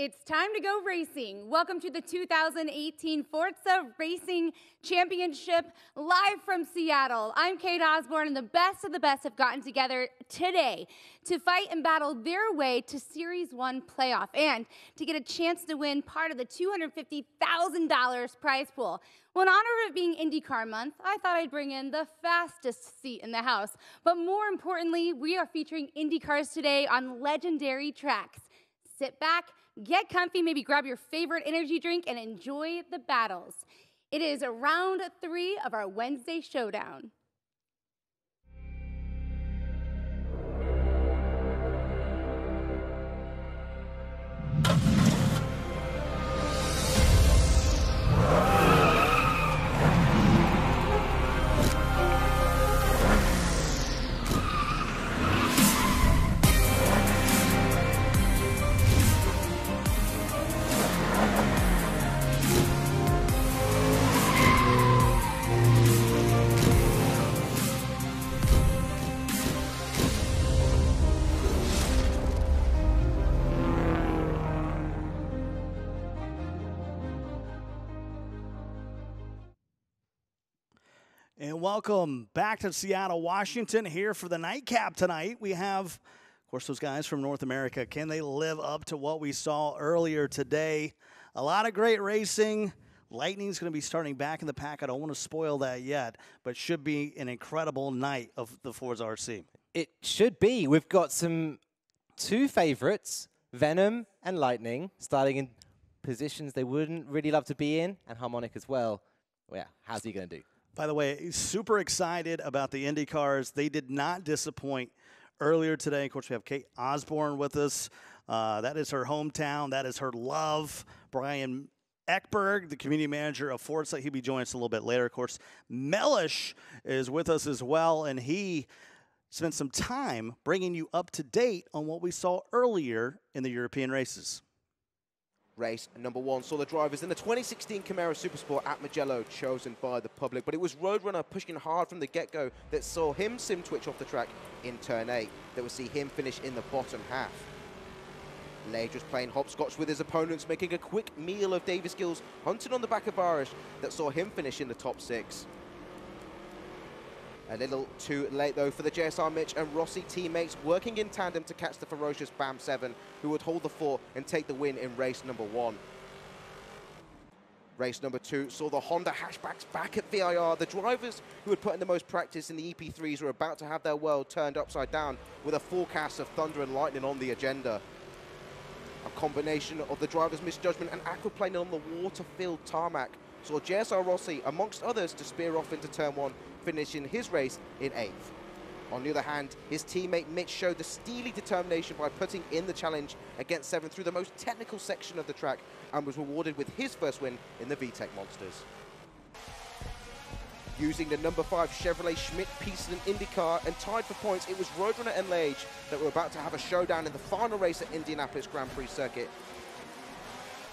It's time to go racing. Welcome to the 2018 Forza Racing Championship, live from Seattle. I'm Kate Osborne, and the best of the best have gotten together today to fight and battle their way to Series 1 playoff and to get a chance to win part of the $250,000 prize pool. Well, in honor of it being IndyCar month, I thought I'd bring in the fastest seat in the house. But more importantly, we are featuring IndyCars today on legendary tracks. Sit back, get comfy, maybe grab your favorite energy drink, and enjoy the battles. It is round 3 of our Wednesday Showdown. And welcome back to Seattle, Washington. Here for the nightcap tonight, we have, of course, those guys from North America. Can they live up to what we saw earlier today? A lot of great racing. Lightning's going to be starting back in the pack. I don't want to spoil that yet, but should be an incredible night of the ForzaRC. It should be. We've got two favorites, Venom and Lightning, starting in positions they wouldn't really love to be in, and Harmonic as well. Well, yeah, how's he going to do? By the way, super excited about the IndyCars. They did not disappoint earlier today. Of course, we have Kate Osborne with us. That is her hometown. That is her love. Brian Eckberg, the community manager of Forza. He'll be joining us a little bit later. Of course, Mellish is with us as well, and he spent some time bringing you up to date on what we saw earlier in the European races. Race number 1 saw the drivers in the 2016 Camaro Supersport at Mugello chosen by the public, but it was Roadrunner pushing hard from the get-go that saw him sim twitch off the track in turn 8, that would see him finish in the bottom half. Lage was playing hopscotch with his opponents, making a quick meal of Davis Gills, hunting on the back of Barish, that saw him finish in the top 6. A little too late, though, for the JSR Mitch and Rossi teammates working in tandem to catch the ferocious BAM 7, who would hold the fort and take the win in race number 1. Race number 2 saw the Honda hatchbacks back at VIR. The drivers who had put in the most practice in the EP3s were about to have their world turned upside down with a forecast of thunder and lightning on the agenda. A combination of the drivers' misjudgment and aquaplaning on the water-filled tarmac saw JSR Rossi, amongst others, to spear off into turn 1, finishing his race in 8th. On the other hand, his teammate Mitch showed the steely determination by putting in the challenge against 7 through the most technical section of the track and was rewarded with his first win in the VTEC Monsters. Using the number 5 Chevrolet Schmidt-Peterson IndyCar and tied for points, it was Roadrunner and Lage that were about to have a showdown in the final race at Indianapolis Grand Prix circuit.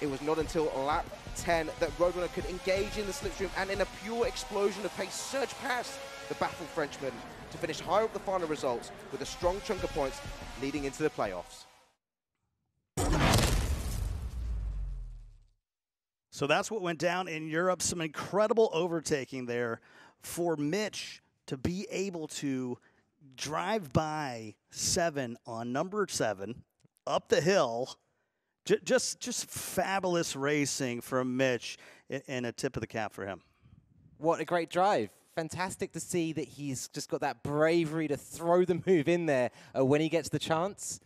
It was not until lap 10 that Roadrunner could engage in the slipstream and in a pure explosion of pace surge past the baffled Frenchman to finish higher up the final results with a strong chunk of points leading into the playoffs. So that's what went down in Europe. Some incredible overtaking there for Mitch to be able to drive by 7 on number 7 up the hill. Just fabulous racing from Mitch, and a tip of the cap for him. What a great drive. Fantastic to see that he's just got that bravery to throw the move in there when he gets the chance.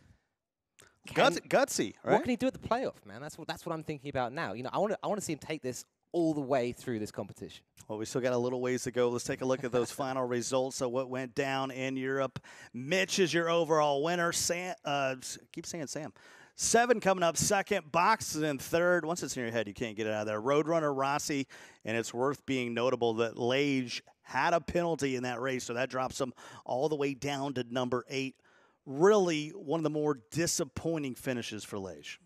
Gutsy, right? What can he do at the playoff, man? That's what I'm thinking about now. You know, I want to see him take this all the way through this competition. Well, we still got a little ways to go. Let's take a look at those final results of what went down in Europe. Mitch is your overall winner. Sam, keep saying Sam. 7 coming up second. Box is in third. Once it's in your head, you can't get it out of there. Roadrunner Rossi, and it's worth being notable that Lage had a penalty in that race, so that drops him all the way down to number 8. Really one of the more disappointing finishes for Lage.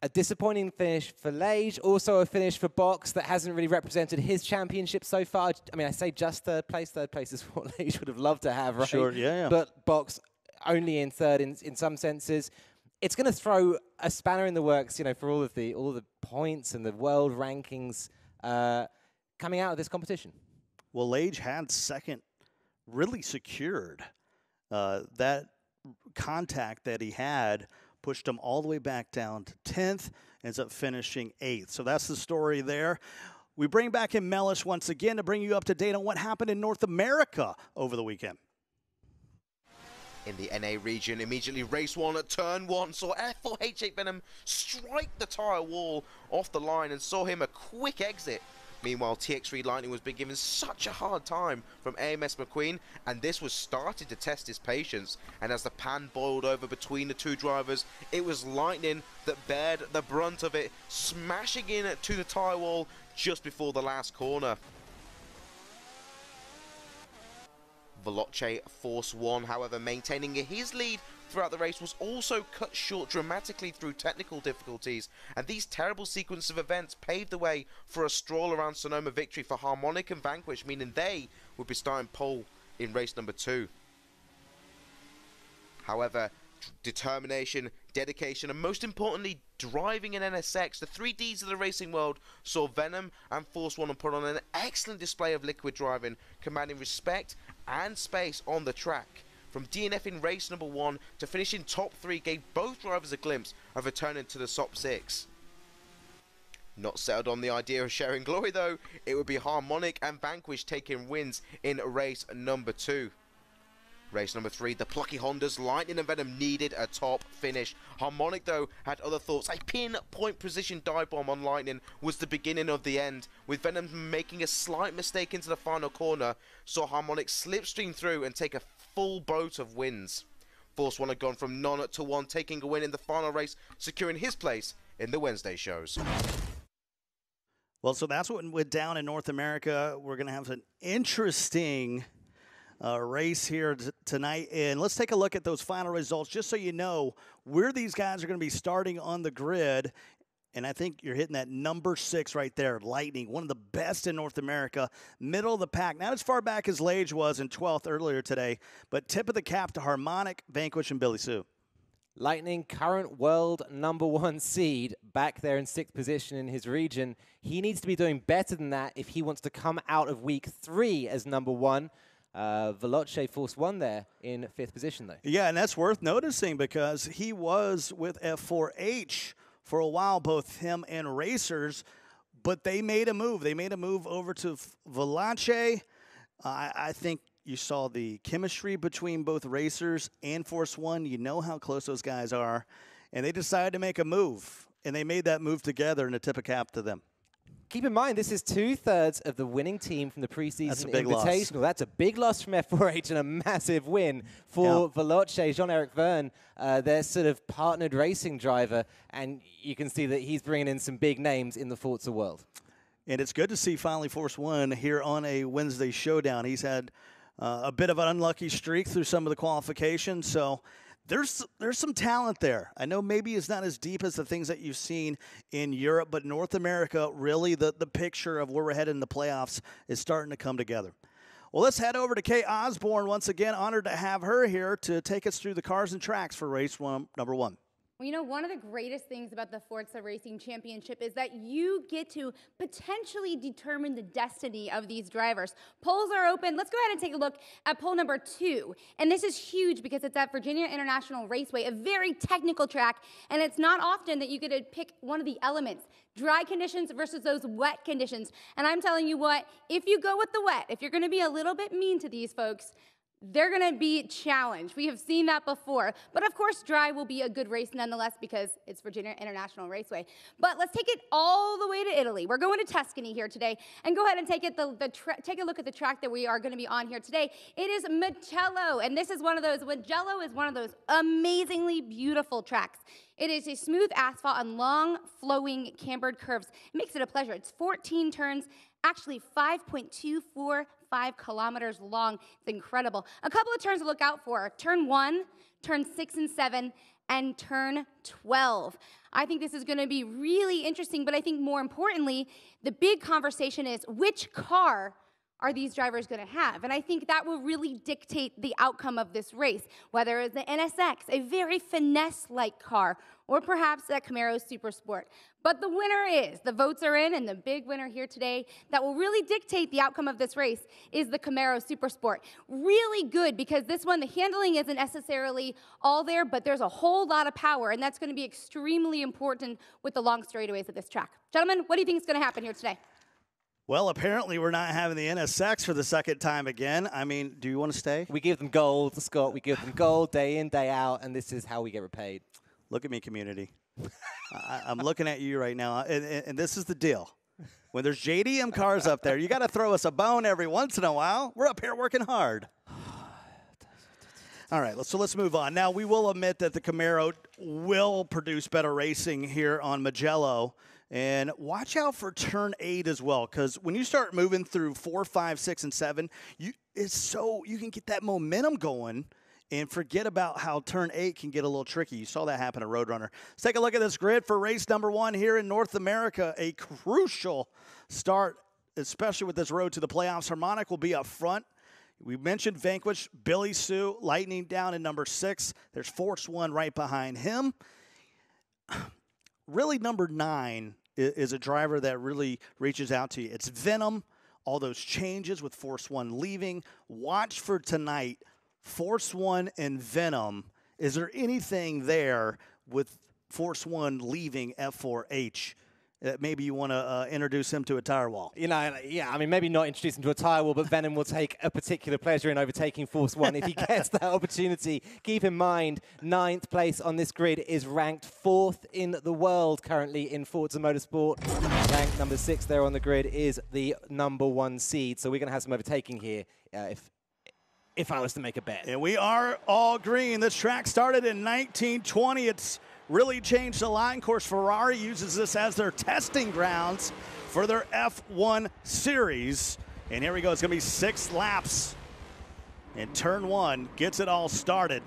A disappointing finish for Lage, also a finish for Box that hasn't really represented his championship so far. I mean, I say just third place. Third place is what Lage would have loved to have, right? Sure, yeah. But Box only in third in some senses. it's going to throw a spanner in the works, for all the points and the world rankings coming out of this competition. Well, Lage had second really secured. That contact that he had pushed him all the way back down to 10th, ends up finishing 8th. So that's the story there. We bring back in Mellish once again to bring you up to date on what happened in North America over the weekend. In the NA region, immediately race 1 at turn 1 saw F4H8 Venom strike the tyre wall off the line and saw him a quick exit. Meanwhile, TX3 Lightning was being given such a hard time from AMS McQueen, and this was starting to test his patience. And as the pan boiled over between the two drivers, it was Lightning that bared the brunt of it, smashing in to the tyre wall just before the last corner. Veloce Force 1, however, maintaining his lead throughout the race, was also cut short dramatically through technical difficulties, and these terrible sequence of events paved the way for a stroll around Sonoma victory for Harmonic and Vanquish, meaning they would be starting pole in race number 2. However, determination, dedication, and most importantly, driving an NSX, the 3 Ds of the racing world, saw Venom and Force 1 put on an excellent display of liquid driving, commanding respect and space on the track. From DNF in race number 1 to finishing top 3 gave both drivers a glimpse of returning to the top 6. Not settled on the idea of sharing glory though, it would be Harmonic and Vanquish taking wins in race number 2. Race number 3, the plucky Hondas, Lightning and Venom needed a top finish. Harmonic though had other thoughts. A pinpoint precision dive bomb on Lightning was the beginning of the end, with Venom making a slight mistake into the final corner, saw Harmonic slipstream through and take a full boat of wins. Force 1 had gone from none to 1, taking a win in the final race, securing his place in the Wednesday shows. Well, so that's what went down in North America. We're going to have an interesting race here tonight, and let's take a look at those final results just so you know where these guys are going to be starting on the grid. And I think you're hitting that number 6 right there, Lightning, one of the best in North America, middle of the pack. Not as far back as Lage was in 12th earlier today, but tip of the cap to Harmonic, Vanquish, and Billy Sue. Lightning, current world #1 seed, back there in 6th position in his region. He needs to be doing better than that if he wants to come out of week 3 as #1. Veloce Force 1 there in 5th position, though. Yeah, and that's worth noticing because he was with F4H for a while, both him and Racers, but they made a move. They made a move over to Veloce. I think you saw the chemistry between both Racers and Force 1. You know how close those guys are, and they decided to make a move, and they made that move together, and a tip of cap to them. Keep in mind, this is 2/3 of the winning team from the preseason Invitational. Loss. That's a big loss from F4H and a massive win for Veloce, Jean-Eric Verne, their sort of partnered racing driver, and you can see that he's bringing in some big names in the Forza world. And it's good to see finally Force 1 here on a Wednesday Showdown. He's had a bit of an unlucky streak through some of the qualifications, so there's some talent there. I know maybe it's not as deep as the things that you've seen in Europe, but North America, really the picture of where we're headed in the playoffs is starting to come together. Well, let's head over to Kay Osborne once again. Honored to have her here to take us through the cars and tracks for race number 1. Well, you know, one of the greatest things about the Forza Racing Championship is that you get to potentially determine the destiny of these drivers. Polls are open. Let's go ahead and take a look at poll number 2. And this is huge because it's at Virginia International Raceway, a very technical track, and it's not often that you get to pick one of the elements, dry conditions versus those wet conditions. And I'm telling you what, if you go with the wet, if you're going to be a little bit mean to these folks, they're going to be challenged. We have seen that before. But of course, dry will be a good race nonetheless because it's Virginia International Raceway. But let's take it all the way to Italy. We're going to Tuscany here today. And go ahead and take a look at the track that we are going to be on here today. It is Mugello. And this is Mugello is one of those amazingly beautiful tracks. It is a smooth asphalt and long, flowing, cambered curves. It makes it a pleasure. It's 14 turns, actually 5.245 kilometers long. It's incredible. A couple of turns to look out for. Turn 1, turn 6 and 7, and turn 12. I think this is going to be really interesting, but I think more importantly, the big conversation is which car are these drivers going to have? And I think that will really dictate the outcome of this race, whether it's the NSX, a very finesse-like car, or perhaps that Camaro Super Sport. But the winner is, the votes are in, and the big winner here today that will really dictate the outcome of this race is the Camaro Super Sport. Really good, because this one, the handling isn't necessarily all there, but there's a whole lot of power, and that's going to be extremely important with the long straightaways of this track. Gentlemen, what do you think is going to happen here today? Well, apparently we're not having the NSX for the second time again. I mean, do you want to stay? We give them gold, Scott. We give them gold day in, day out, and this is how we get repaid. Look at me, community. I'm looking at you right now, and this is the deal. When there's JDM cars up there, you got to throw us a bone every once in a while. We're up here working hard. All right, so let's move on. Now, we will admit that the Camaro will produce better racing here on Mugello. And watch out for turn 8 as well, because when you start moving through 4, 5, 6, and 7, you can get that momentum going and forget about how turn 8 can get a little tricky. You saw that happen at Roadrunner. Let's take a look at this grid for race number 1 here in North America. A crucial start, especially with this road to the playoffs. Harmonic will be up front. We mentioned Vanquish, Billy Sue, Lightning down in number 6. There's Force 1 right behind him. Really, number 9 is a driver that really reaches out to you. It's Venom, all those changes with Force 1 leaving. Watch for tonight, Force 1 and Venom. Is there anything there with Force 1 leaving F4H? Maybe you want to introduce him to a tire wall. You know, yeah, I mean, maybe not introduce him to a tire wall, but Venom will take a particular pleasure in overtaking Force 1 if he gets that opportunity. Keep in mind, 9th place on this grid is ranked 4th in the world currently in Forza Motorsport. Ranked number 6 there on the grid is the number 1 seed. So we're going to have some overtaking here if I was to make a bet. And we are all green. This track started in 1920. It's really changed a lot. Of course, Ferrari uses this as their testing grounds for their F1 series. And here we go. It's going to be 6 laps. And turn 1 gets it all started.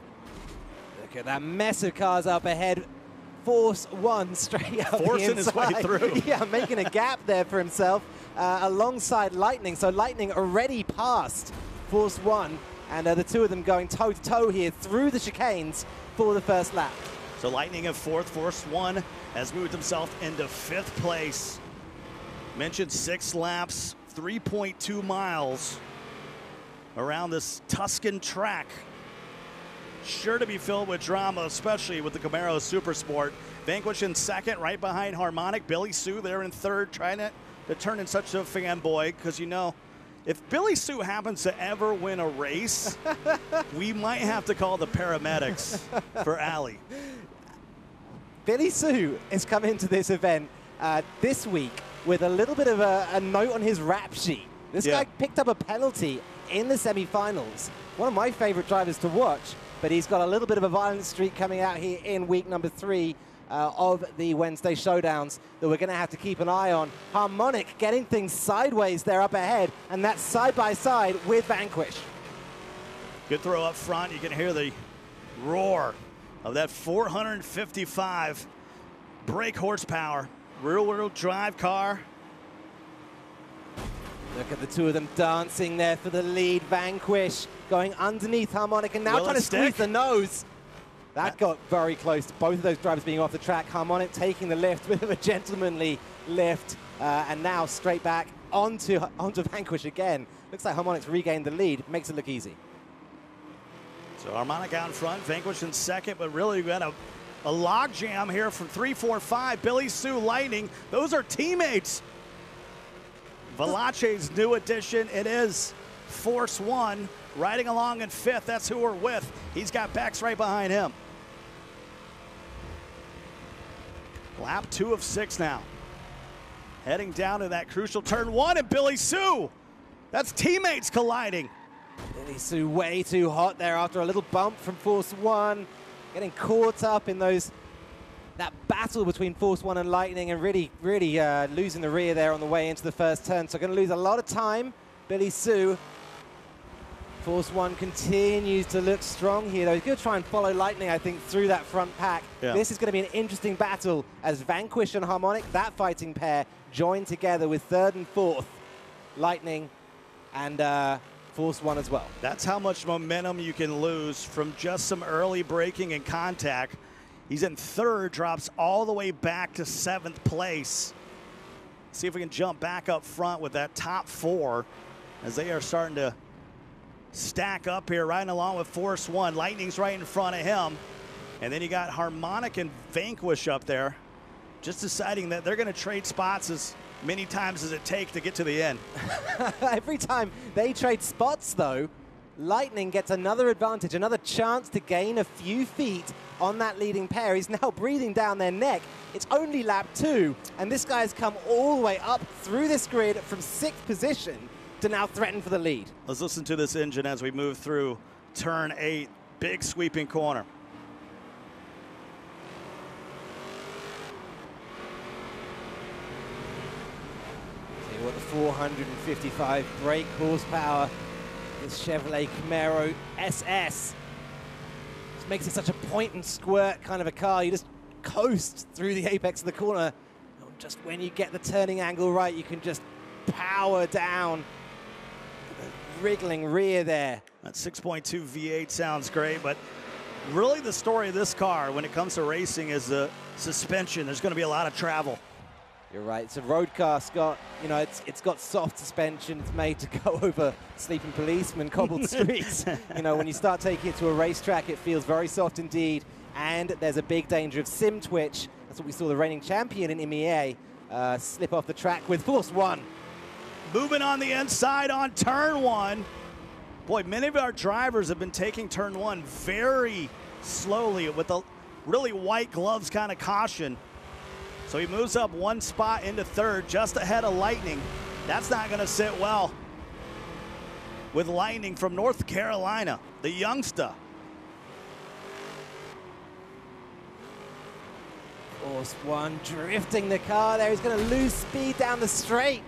Look at that mess of cars up ahead. Force 1 straight up Forcing his way through. Yeah, making a gap there for himself alongside Lightning. So Lightning already passed Force 1. And the two of them going toe-to-toe here through the chicanes for the first lap. So Lightning in 4th, Force 1 has moved himself into 5th place. Mentioned 6 laps, 3.2 miles around this Tuscan track. Sure to be filled with drama, especially with the Camaro Super Sport. Vanquish in 2nd, right behind Harmonic. Billy Sue there in 3rd, trying to turn in such a fanboy, because you know, if Billy Sue happens to ever win a race, we might have to call the paramedics for Allie. Billy Sue has come into this event this week with a little bit of a note on his rap sheet. This guy picked up a penalty in the semifinals. One of my favorite drivers to watch, but he's got a little bit of a violent streak coming out here in week number 3 of the Wednesday Showdowns that we're going to have to keep an eye on. Harmonic getting things sideways there up ahead, and that's side by side with Vanquish. Good throw up front. You can hear the roar of that 455 brake horsepower, rear-wheel drive car. Look at the two of them dancing there for the lead. Vanquish going underneath Harmonic and now trying to squeeze the nose. That got very close to both of those drivers being off the track. Harmonic taking the lift, bit of a gentlemanly lift, and now straight back onto Vanquish again. Looks like Harmonic's regained the lead, makes it look easy. So Harmonic out in front, Vanquish in 2nd, but really we got a log jam here from 3, 4, 5. Billy Sue, Lightning, those are teammates. Valache's new addition, it is Force 1, riding along in 5th. That's who we're with. He's got Bex right behind him. Lap 2 of 6 now. Heading down to that crucial turn 1, and Billy Sue. That's teammates colliding. Billy Sue way too hot there after a little bump from Force 1. Getting caught up in that battle between Force 1 and Lightning, and really losing the rear there on the way into the first turn. So going to lose a lot of time. Billy Sue. Force 1 continues to look strong here, though. He's going to try and follow Lightning, I think, through that front pack. Yeah. This is going to be an interesting battle as Vanquish and Harmonic, that fighting pair, join together with 3rd and 4th. Lightning and Force 1 as well. That's how much momentum you can lose from just some early braking and contact. He's in third, drops all the way back to 7th place. See if we can jump back up front with that top 4 as they are starting to stack up here, riding along with Force 1. Lightning's right in front of him. And then you got Harmonic and Vanquish up there, just deciding that they're going to trade spots as many times as it takes to get to the end. Every time they trade spots, though, Lightning gets another advantage, another chance to gain a few feet on that leading pair. He's now breathing down their neck. It's only lap 2, and this guy's come all the way up through this grid from 6th position to now threaten for the lead. Let's listen to this engine as we move through turn 8. Big sweeping corner. What the 455 brake horsepower, this Chevrolet Camaro SS. Just makes it such a point and squirt kind of a car. You just coast through the apex of the corner. And just when you get the turning angle right, you can just power down the wriggling rear there. That 6.2 V8 sounds great, but really the story of this car when it comes to racing is the suspension. There's going to be a lot of travel. You're right. It's a road car, Scott. You know, it's got soft suspension. It's made to go over sleeping policemen, cobbled streets. You know, when you start taking it to a racetrack, it feels very soft indeed. And there's a big danger of sim twitch. That's what we saw the reigning champion in MEA slip off the track with Force 1. Moving on the inside on turn 1. Boy, many of our drivers have been taking turn 1 very slowly with a really white gloves kind of caution. So he moves up 1 spot into 3rd, just ahead of Lightning. That's not going to sit well with Lightning from North Carolina, the youngster. Force 1 drifting the car there. He's going to lose speed down the straight.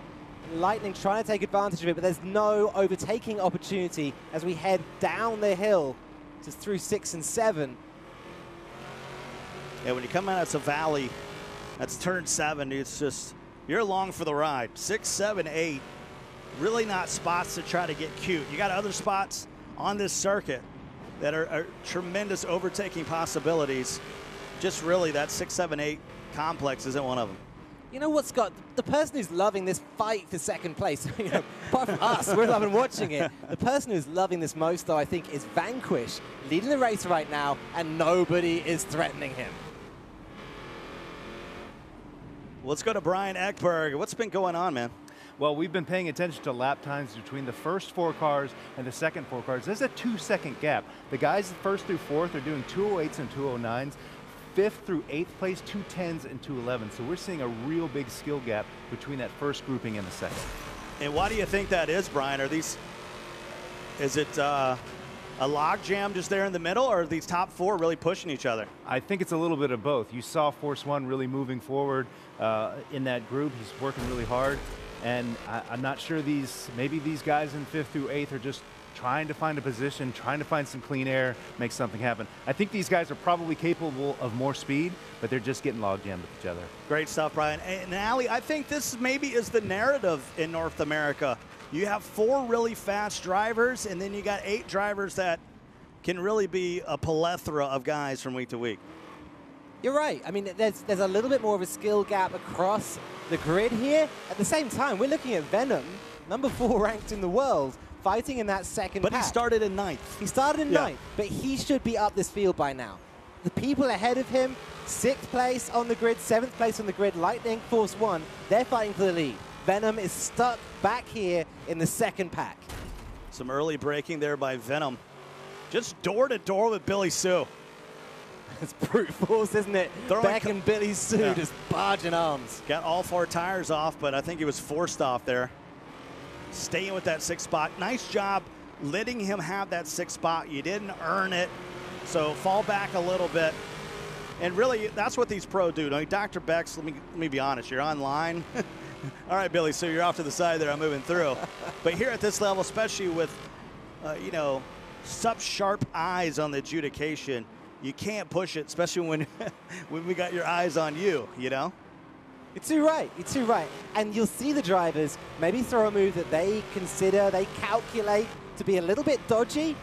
Lightning trying to take advantage of it, but there's no overtaking opportunity as we head down the hill just through 6 and 7. Yeah, when you come out, it's a valley. That's turn 7. It's just, you're along for the ride. 6, 7, 8. Really not spots to try to get cute. You got other spots on this circuit that are tremendous overtaking possibilities. Just really that 6, 7, 8 complex isn't one of them. You know what, Scott? The person who's loving this fight for 2nd place, you know, apart from us, we're loving watching it. The person who's loving this most, though, I think, is Vanquish, leading the race right now, and nobody is threatening him. Let's go to Brian Ekberg. What's been going on, man? Well, we've been paying attention to lap times between the first 4 cars and the second 4 cars. There's a 2-second gap. The guys first through 4th are doing 208s and 209s. 5th through 8th place, 210s and 211s. So we're seeing a real big skill gap between that first grouping and the second. And why do you think that is, Brian? Is it a log jam just there in the middle, or are these top 4 really pushing each other? I think it's a little bit of both. You saw Force 1 really moving forward in that group. He's working really hard. And I'm not sure maybe these guys in 5th through 8th are just trying to find a position, trying to find some clean air, make something happen. I think these guys are probably capable of more speed, but they're just getting log jammed with each other. Great stuff, Brian. And Ali, I think this maybe is the narrative in North America. You have 4 really fast drivers, and then you got 8 drivers that can really be a plethora of guys from week to week. You're right. I mean, there's a little bit more of a skill gap across the grid here. At the same time, we're looking at Venom, number 4 ranked in the world, fighting in that second But pack. he started in 9th. He started in 9th, but he should be up this field by now. The people ahead of him, 6th place on the grid, 7th place on the grid, Lightning, Force 1, they're fighting for the lead. Venom is stuck back here in the second pack. Some early braking there by Venom. Just door to door with Billy Sue. It's brute force, isn't it? Beck and Billy Sue just barging arms. Got all 4 tires off, but I think he was forced off there. Staying with that 6th spot. Nice job letting him have that 6th spot. You didn't earn it, so fall back a little bit. And really, that's what these pro do. I mean, Dr. Beck's, let me be honest, you're online. All right, Billy, so you're off to the side there. I'm moving through. But here at this level, especially with, you know, such sharp eyes on the adjudication, you can't push it, especially when, when we got your eyes on you, you know? You're too right. You're too right. And you'll see the drivers maybe throw a move that they consider, they calculate to be a little bit dodgy.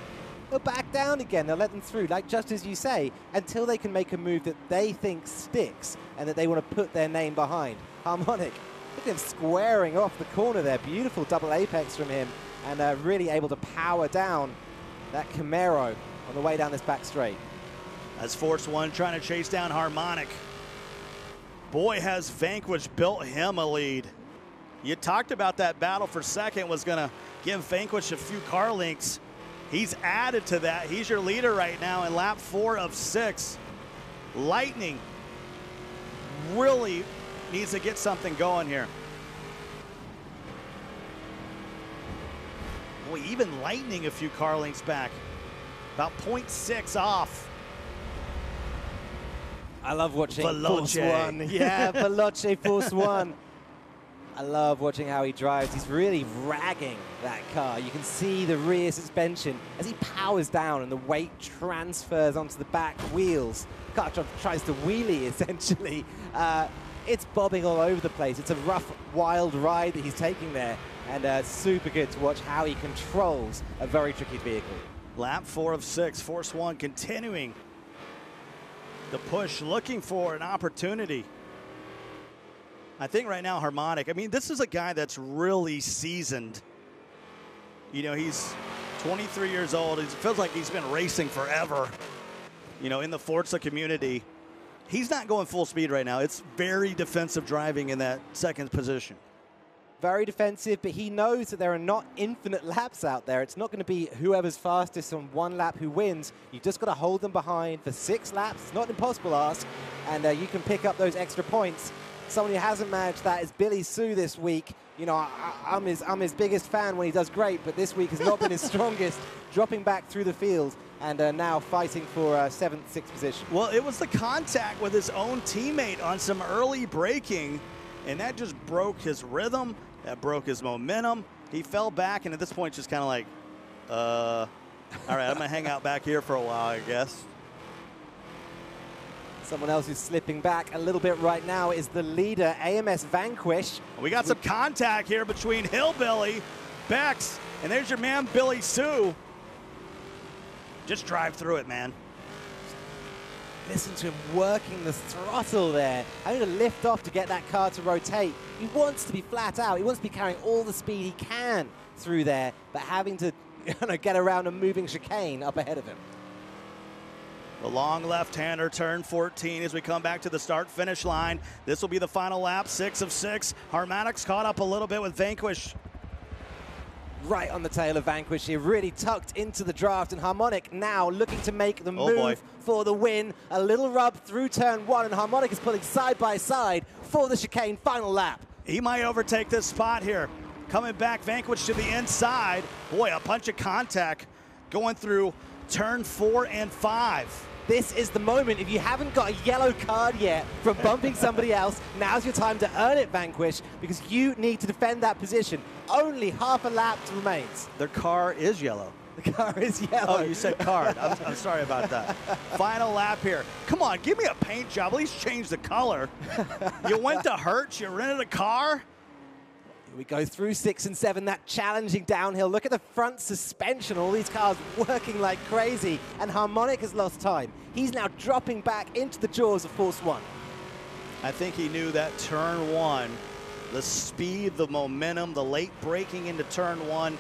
They'll back down again. They'll let them through, like just as you say, until they can make a move that they think sticks and that they want to put their name behind. Harmonic, look at him squaring off the corner there. Beautiful double apex from him, and really able to power down that Camaro on the way down this back straight. As Force One trying to chase down Harmonic. Boy, has Vanquish built him a lead. You talked about that battle for second was going to give Vanquish a few car lengths. He's added to that. He's your leader right now in lap 4 of 6. Lightning really needs to get something going here. Boy, even Lightning a few car lengths back. About 0.6 off. I love watching Force Veloce. One. Yeah, Veloce Force One. I love watching how he drives. He's really ragging that car. You can see the rear suspension as he powers down and the weight transfers onto the back wheels. Car tries to wheelie, essentially. It's bobbing all over the place. It's a rough, wild ride that he's taking there. And super good to watch how he controls a very tricky vehicle. Lap 4 of 6, Force One continuing the push, looking for an opportunity. I think right now Harmonic, I mean, this is a guy that's really seasoned. You know, he's 23 years old. It feels like he's been racing forever, you know, in the Forza community. He's not going full speed right now. It's very defensive driving in that second position. Very defensive, but he knows that there are not infinite laps out there. It's not going to be whoever's fastest on one lap who wins. You've just got to hold them behind for 6 laps. It's not an impossible ask, and you can pick up those extra points. Someone who hasn't managed that is Billy Sue this week. You know, I'm his biggest fan when he does great, but this week has not been his strongest, dropping back through the field and now fighting for 7th, 6th position. Well, it was the contact with his own teammate on some early braking, and that just broke his rhythm. That broke his momentum. He fell back, and at this point, just kind of like, all right, I'm going to hang out back here for a while, I guess. Someone else who's slipping back a little bit right now is the leader, AMS Vanquish. We got some contact here between Hillbilly, Bex, and there's your man, Billy Sue. Just drive through it, man. Listen to him working the throttle there. Having to lift off to get that car to rotate. He wants to be flat out. He wants to be carrying all the speed he can through there, but having to get around a moving chicane up ahead of him. The long left-hander, turn 14 as we come back to the start-finish line. This will be the final lap, 6 of 6. Harmonic's caught up a little bit with Vanquish. Right on the tail of Vanquish here, really tucked into the draft, and Harmonic now looking to make the move for the win. A little rub through turn 1, and Harmonic is pulling side by side for the chicane final lap. He might overtake this spot here. Coming back, Vanquish to the inside. Boy, a bunch of contact going through turn 4 and 5. This is the moment. If you haven't got a yellow card yet from bumping somebody else, now's your time to earn it, Vanquish, because you need to defend that position. Only half a lap remains. Their car is yellow. The car is yellow. Oh, you said card. I'm sorry about that. Final lap here. Come on, give me a paint job. At least change the color. You went to Hertz. You rented a car. We go through 6 and 7, that challenging downhill. Look at the front suspension, all these cars working like crazy, and Harmonic has lost time. He's now dropping back into the jaws of Force One. I think he knew that turn 1, the speed, the momentum, the late braking into turn 1,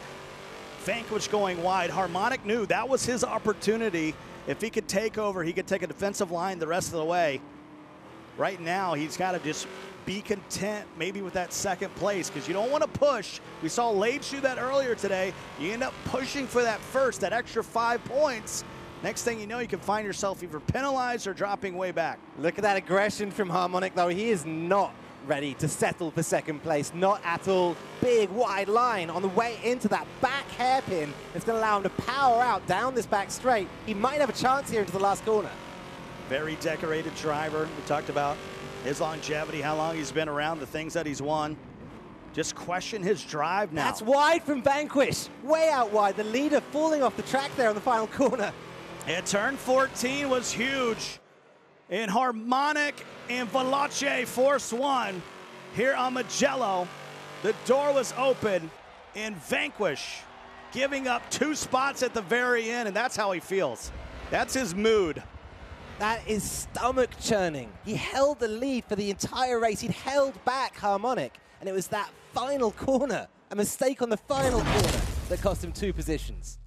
Vanquish going wide. Harmonic knew that was his opportunity. If he could take over, he could take a defensive line the rest of the way. Right now, he's got to just be content maybe with that second place, because you don't want to push. We saw Lade do that earlier today. You end up pushing for that first, that extra 5 points. Next thing you know, you can find yourself either penalized or dropping way back. Look at that aggression from Harmonic, though. He is not ready to settle for second place, not at all. Big wide line on the way into that back hairpin. It's going to allow him to power out down this back straight. He might have a chance here into the last corner. Very decorated driver. We talked about his longevity, how long he's been around, the things that he's won. Just question his drive now. That's wide from Vanquish. Way out wide. The leader falling off the track there on the final corner. And turn 14 was huge. And Harmonic and Veloce Force One here on Mugello. The door was open, and Vanquish giving up 2 spots at the very end, and that's how he feels. That's his mood. That is stomach churning. He held the lead for the entire race. He'd held back Harmonic, and it was that final corner, a mistake on the final corner, that cost him 2 positions.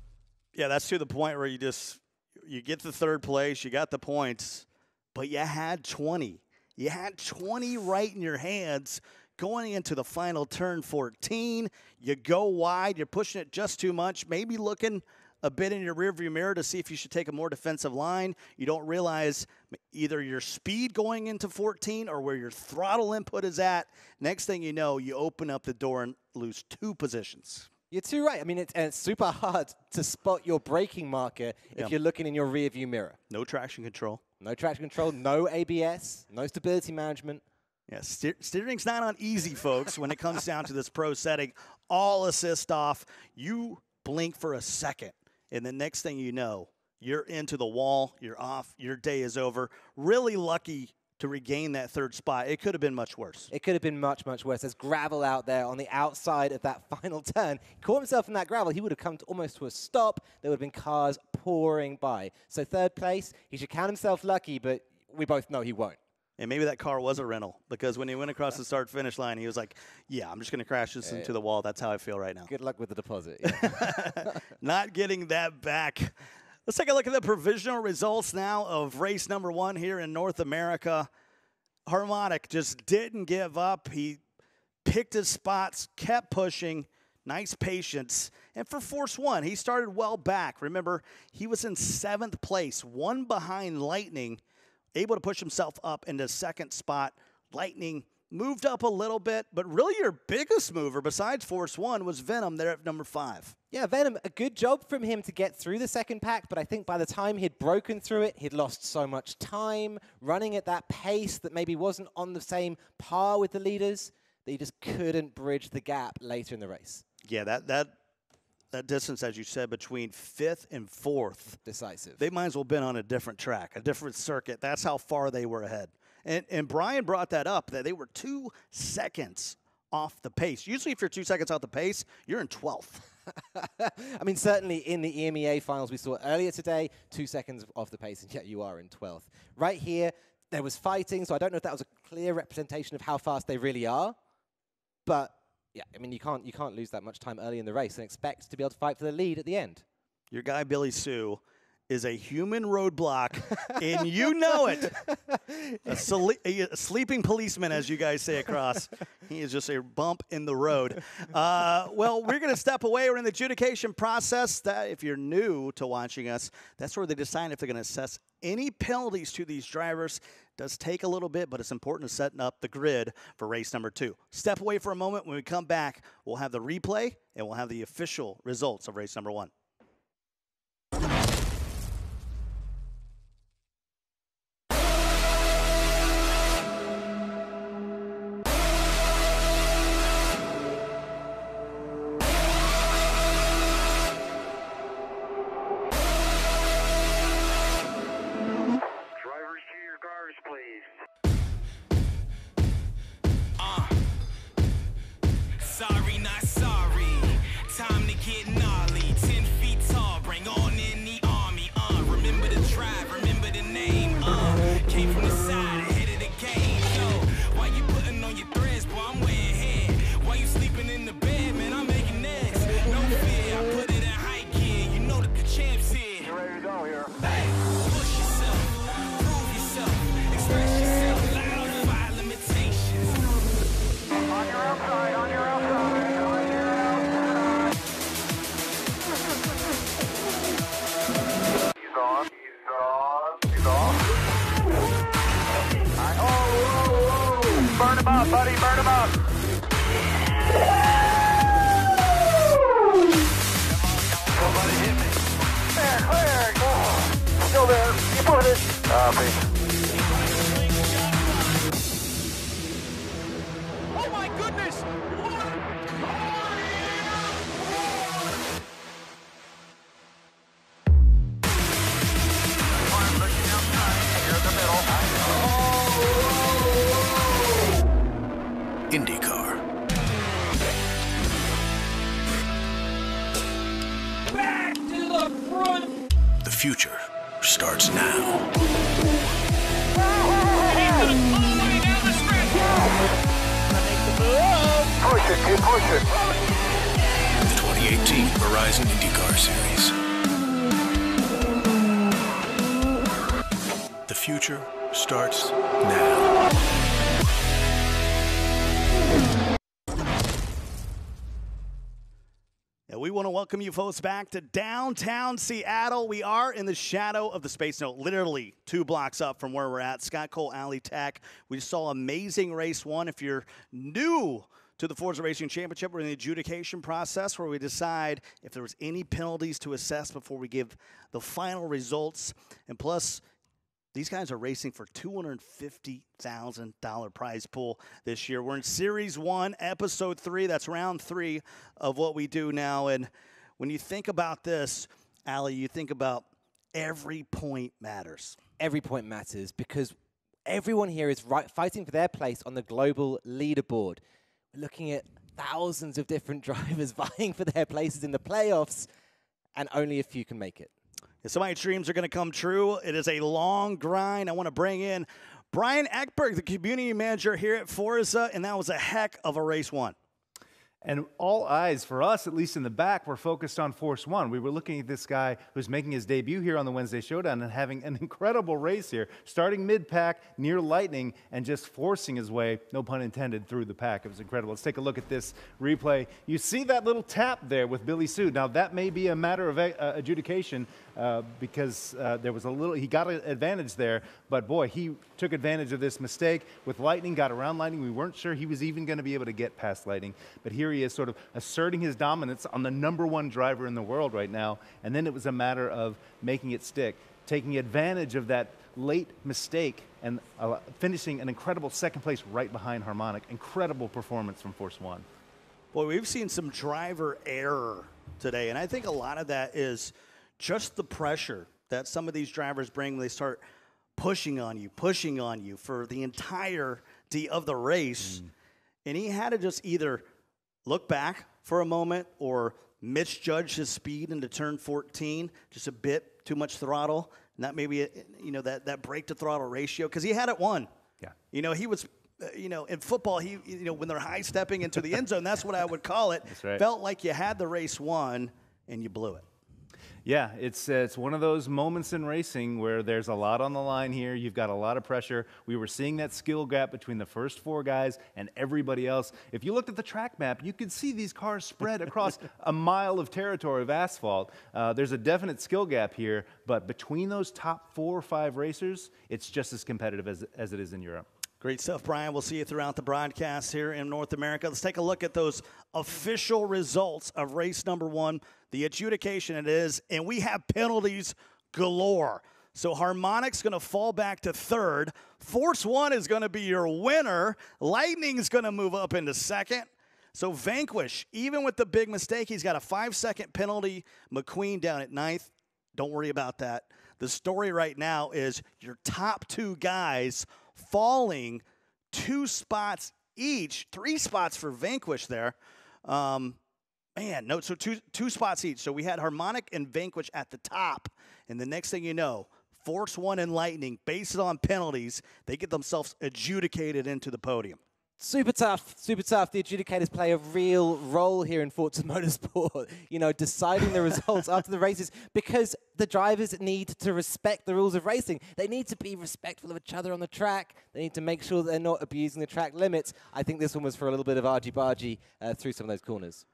Yeah, that's to the point where you get the 3rd place, you got the points, but you had 20. You had 20 right in your hands going into the final turn 14. You go wide, you're pushing it just too much, maybe looking a bit in your rearview mirror to see if you should take a more defensive line. You don't realize either your speed going into 14 or where your throttle input is at. Next thing you know, you open up the door and lose 2 positions. You're too right. I mean, it's super hard to spot your braking marker if you're looking in your rearview mirror. No traction control. No traction control, no ABS, no stability management. Yeah, steering's not on easy, folks, when it comes down to this pro setting. All assist off. You blink for a second, and the next thing you know, you're into the wall, you're off, your day is over. Really lucky to regain that 3rd spot. It could have been much worse. It could have been much, much worse. There's gravel out there on the outside of that final turn. He caught himself in that gravel. He would have come almost to a stop. There would have been cars pouring by. So 3rd place, he should count himself lucky, but we both know he won't. And maybe that car was a rental, because when he went across the start-finish line, he was like, yeah, I'm just going to crash this into the wall. That's how I feel right now. Good luck with the deposit. Not getting that back. Let's take a look at the provisional results now of race number 1 here in North America. Harmonic just didn't give up. He picked his spots, kept pushing, nice patience. And for Force 1, he started well back. Remember, he was in 7th place, 1 behind Lightning, able to push himself up into 2nd spot. Lightning moved up a little bit, but really your biggest mover besides Force 1 was Venom there at number 5. Yeah, Venom, a good job from him to get through the 2nd pack, but I think by the time he'd broken through it, he'd lost so much time running at that pace that maybe wasn't on the same par with the leaders that he just couldn't bridge the gap later in the race. Yeah, that distance, as you said, between 5th and 4th. Decisive. They might as well have been on a different track, a different circuit. That's how far they were ahead. And Brian brought that up, that they were 2 seconds off the pace. Usually if you're 2 seconds off the pace, you're in 12th. I mean, certainly in the EMEA finals we saw earlier today, 2 seconds off the pace, and yet you are in 12th. Right here, there was fighting, so I don't know if that was a clear representation of how fast they really are. But, yeah, I mean, you can't lose that much time early in the race and expect to be able to fight for the lead at the end. Your guy, Billy Sue, is a human roadblock, and you know it. A sleeping policeman, as you guys say across. He is just a bump in the road. Well, we're going to step away. We're in the adjudication process. That, if you're new to watching us, that's where they decide if they're going to assess any penalties to these drivers. It does take a little bit, but it's important to setting up the grid for race number 2. Step away for a moment. When we come back, we'll have the replay, and we'll have the official results of race number 1. Sorry, not sorry. Time to get gnarly. 10 feet tall, bring on in the army. Remember the tribe, remember the name. Came from the side, ahead of the game. Yo, why you putting on your threads, boy? I'm way ahead. Why you sleeping in the bed, man? I'm making next. No fear, I put it in high gear. You know that the champ's here. You ready to go here? Hey, push yourself, prove yourself, express yourself. Loud, defy limitations. On your outside, on your outside. Burn him up, buddy, burn him up. Somebody hit me. Clear. Oh, still there. You put it. Oh my goodness. I'm looking outside. Here in the middle. In The future starts now. Push it, kid, push it. The 2018 Verizon IndyCar Series. The future starts now. And we want to welcome you folks back to downtown Seattle. We are in the shadow of the Space Note, literally 2 blocks up from where we're at, Scott Cole Alley Tech. We saw amazing race 1. If you're new to the Forza Racing Championship, we're in the adjudication process where we decide if there was any penalties to assess before we give the final results. And plus, these guys are racing for $250,000 prize pool this year. We're in Series 1, Episode 3. That's round 3 of what we do now. And when you think about this, Allie, you think about every point matters. Every point matters because everyone here is fighting for their place on the global leaderboard. We're looking at thousands of different drivers vying for their places in the playoffs, and only a few can make it. Somebody's dreams are going to come true. It is a long grind. I want to bring in Brian Eckberg, the community manager here at Forza, and that was a heck of a race 1. And all eyes, for us, at least in the back, were focused on Force 1. We were looking at this guy who's making his debut here on the Wednesday Showdown and having an incredible race here, starting mid-pack near Lightning and just forcing his way, no pun intended, through the pack. It was incredible. Let's take a look at this replay. You see that little tap there with Billy Sue. Now, that may be a matter of adjudication because there was a little, he got an advantage there, but boy, he took advantage of this mistake with Lightning, got around Lightning. We weren't sure he was even going to be able to get past Lightning, but here he is sort of asserting his dominance on the #1 driver in the world right now, and then it was a matter of making it stick, taking advantage of that late mistake and finishing an incredible second place right behind Harmonic. Incredible performance from Force 1. Boy, we've seen some driver error today, and I think a lot of that is just the pressure that some of these drivers bring when they start pushing on you for the entirety of the race. And he had to just either look back for a moment or misjudge his speed into turn 14, just a bit too much throttle, and that maybe, that brake to throttle ratio, because he had it won. Yeah. He was, in football, when they're high stepping into the end zone, that's what I would call it. That's right. Felt like you had the race won and you blew it. Yeah, it's one of those moments in racing where there's a lot on the line here. You've got a lot of pressure. We were seeing that skill gap between the first 4 guys and everybody else. If you looked at the track map, you could see these cars spread across a mile of territory of asphalt. There's a definite skill gap here, but between those top 4 or 5 racers, it's just as competitive as it is in Europe. Great stuff, Brian. We'll see you throughout the broadcast here in North America. Let's take a look at those official results of race number 1. The adjudication it is, and we have penalties galore. So Harmonic's going to fall back to 3rd. Force 1 is going to be your winner. Lightning's going to move up into 2nd. So Vanquish, even with the big mistake, he's got a 5-second penalty. McQueen down at 9th. Don't worry about that. The story right now is your top 2 guys falling 2 spots each, 3 spots for Vanquish there. So two spots each. So we had Harmonic and Vanquish at the top, and the next thing you know, Force 1 and Lightning, based on penalties, they get themselves adjudicated into the podium. Super tough, super tough. The adjudicators play a real role here in Forza Motorsport, deciding the results after the races, because the drivers need to respect the rules of racing. They need to be respectful of each other on the track. They need to make sure that they're not abusing the track limits. I think this one was for a little bit of argy-bargy through some of those corners.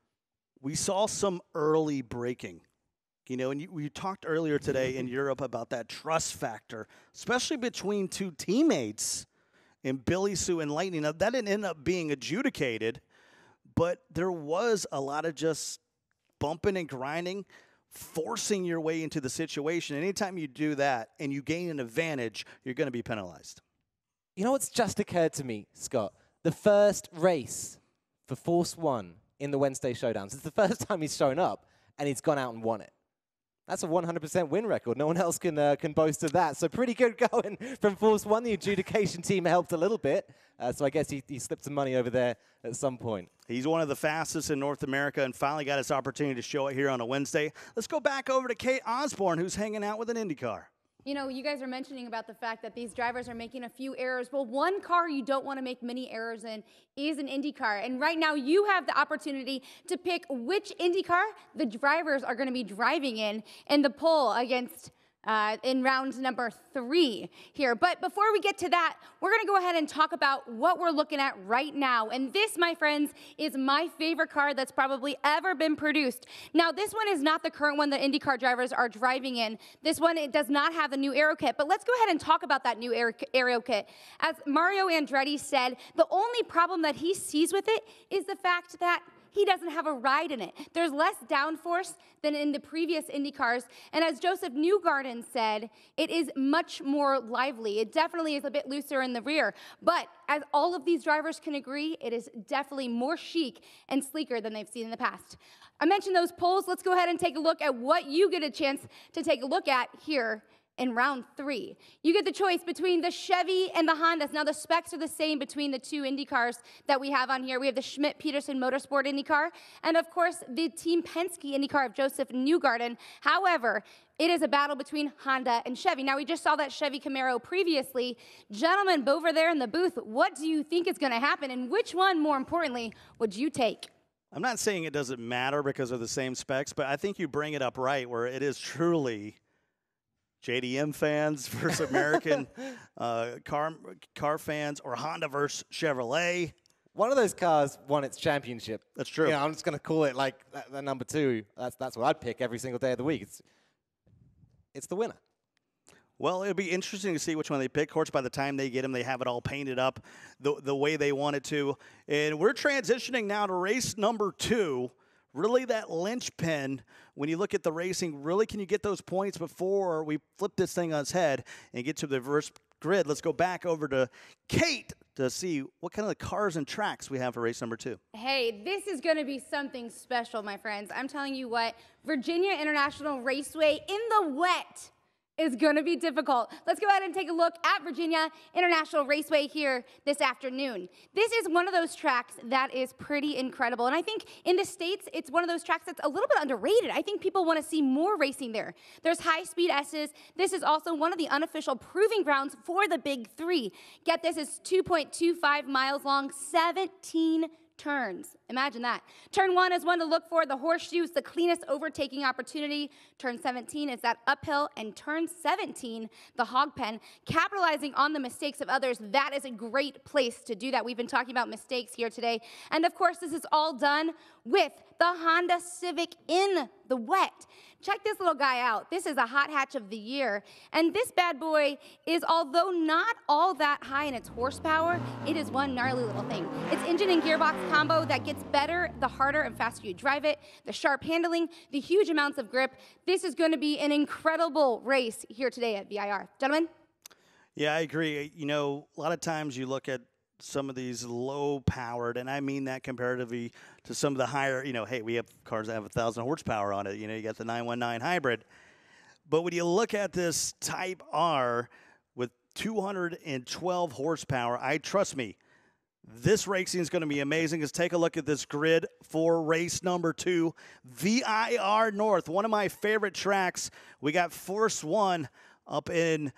We saw some early braking. And we talked earlier today in Europe about that trust factor, especially between 2 teammates. And Billy Sue and Lightning. Now, that didn't end up being adjudicated, but there was a lot of just bumping and grinding, forcing your way into the situation. Anytime you do that and you gain an advantage, you're going to be penalized. You know what's just occurred to me, Scott? The first race for Force 1 in the Wednesday Showdowns. It's the first time he's shown up, and he's gone out and won it. That's a 100% win record. No one else can boast of that. So pretty good going from Force 1. The adjudication team helped a little bit. So I guess he slipped some money over there at some point. He's one of the fastest in North America and finally got his opportunity to show it here on a Wednesday. Let's go back over to Kate Osborne, who's hanging out with an IndyCar. You know, you guys are mentioning about the fact that these drivers are making a few errors. Well, one car you don't want to make many errors in is an IndyCar. And right now you have the opportunity to pick which IndyCar the drivers are going to be driving in the poll against in round number 3 here. But before we get to that, we're going to go ahead and talk about what we're looking at right now. And this, my friends, is my favorite car that's probably ever been produced. Now, this one is not the current one that IndyCar drivers are driving in. This one, it does not have the new aero kit. But let's go ahead and talk about that new aero kit. As Mario Andretti said, the only problem that he sees with it is the fact that he doesn't have a ride in it. There's less downforce than in the previous IndyCars. And as Joseph Newgarden said, it is much more lively. It definitely is a bit looser in the rear. But as all of these drivers can agree, it is definitely more chic and sleeker than they've seen in the past. I mentioned those polls. Let's go ahead and take a look at what you get a chance to take a look at here in round 3. You get the choice between the Chevy and the Hondas. Now, the specs are the same between the two IndyCars that we have on here. We have the Schmidt-Peterson Motorsport IndyCar, and of course, the Team Penske IndyCar of Joseph Newgarden. However, it is a battle between Honda and Chevy. Now, we just saw that Chevy Camaro previously. Gentlemen, over there in the booth, what do you think is going to happen, and which one, more importantly, would you take? I'm not saying it doesn't matter because of the same specs, but I think you bring it up right where it is truly JDM fans versus American car fans, or Honda versus Chevrolet. One of those cars won its championship. That's true. You know, I'm just going to call it like the number 2. That's what I'd pick every single day of the week. It's the winner. Well, it'll be interesting to see which one they pick. Of course, by the time they get them, they have it all painted up the way they want it to. And we're transitioning now to race number 2. Really that linchpin, when you look at the racing, really can you get those points before we flip this thing on its head and get to the reverse grid? Let's go back over to Kate to see what kind of cars and tracks we have for race number 2. Hey, this is going to be something special, my friends. I'm telling you what, Virginia International Raceway in the wet is going to be difficult. Let's go ahead and take a look at Virginia International Raceway here this afternoon. This is one of those tracks that is pretty incredible. And I think in the States, it's one of those tracks that's a little bit underrated. I think people want to see more racing there. There's high-speed S's. This is also one of the unofficial proving grounds for the Big 3. Get this, it's 2.25 miles long, 17 turns. Imagine that. Turn 1 is one to look for. The horseshoe is the cleanest overtaking opportunity. Turn 17 is that uphill. And turn 17, the hog pen. Capitalizing on the mistakes of others, that is a great place to do that. We've been talking about mistakes here today. And of course, this is all done with the Honda Civic in the wet. Check this little guy out. This is a hot hatch of the year. And this bad boy is, although not all that high in its horsepower, it is one gnarly little thing. It's engine and gearbox combo that gets better the harder and faster you drive it, the sharp handling, the huge amounts of grip. This is going to be an incredible race here today at VIR. Gentlemen? Yeah, I agree. You know, a lot of times you look at some of these low-powered, and I mean that comparatively to some of the higher, you know, hey, we have cars that have 1,000 horsepower on it. You know, you got the 919 hybrid. But when you look at this Type R with 212 horsepower, trust me, this racing is going to be amazing. Let's take a look at this grid for race number 2, VIR North, one of my favorite tracks. We got Force 1 up in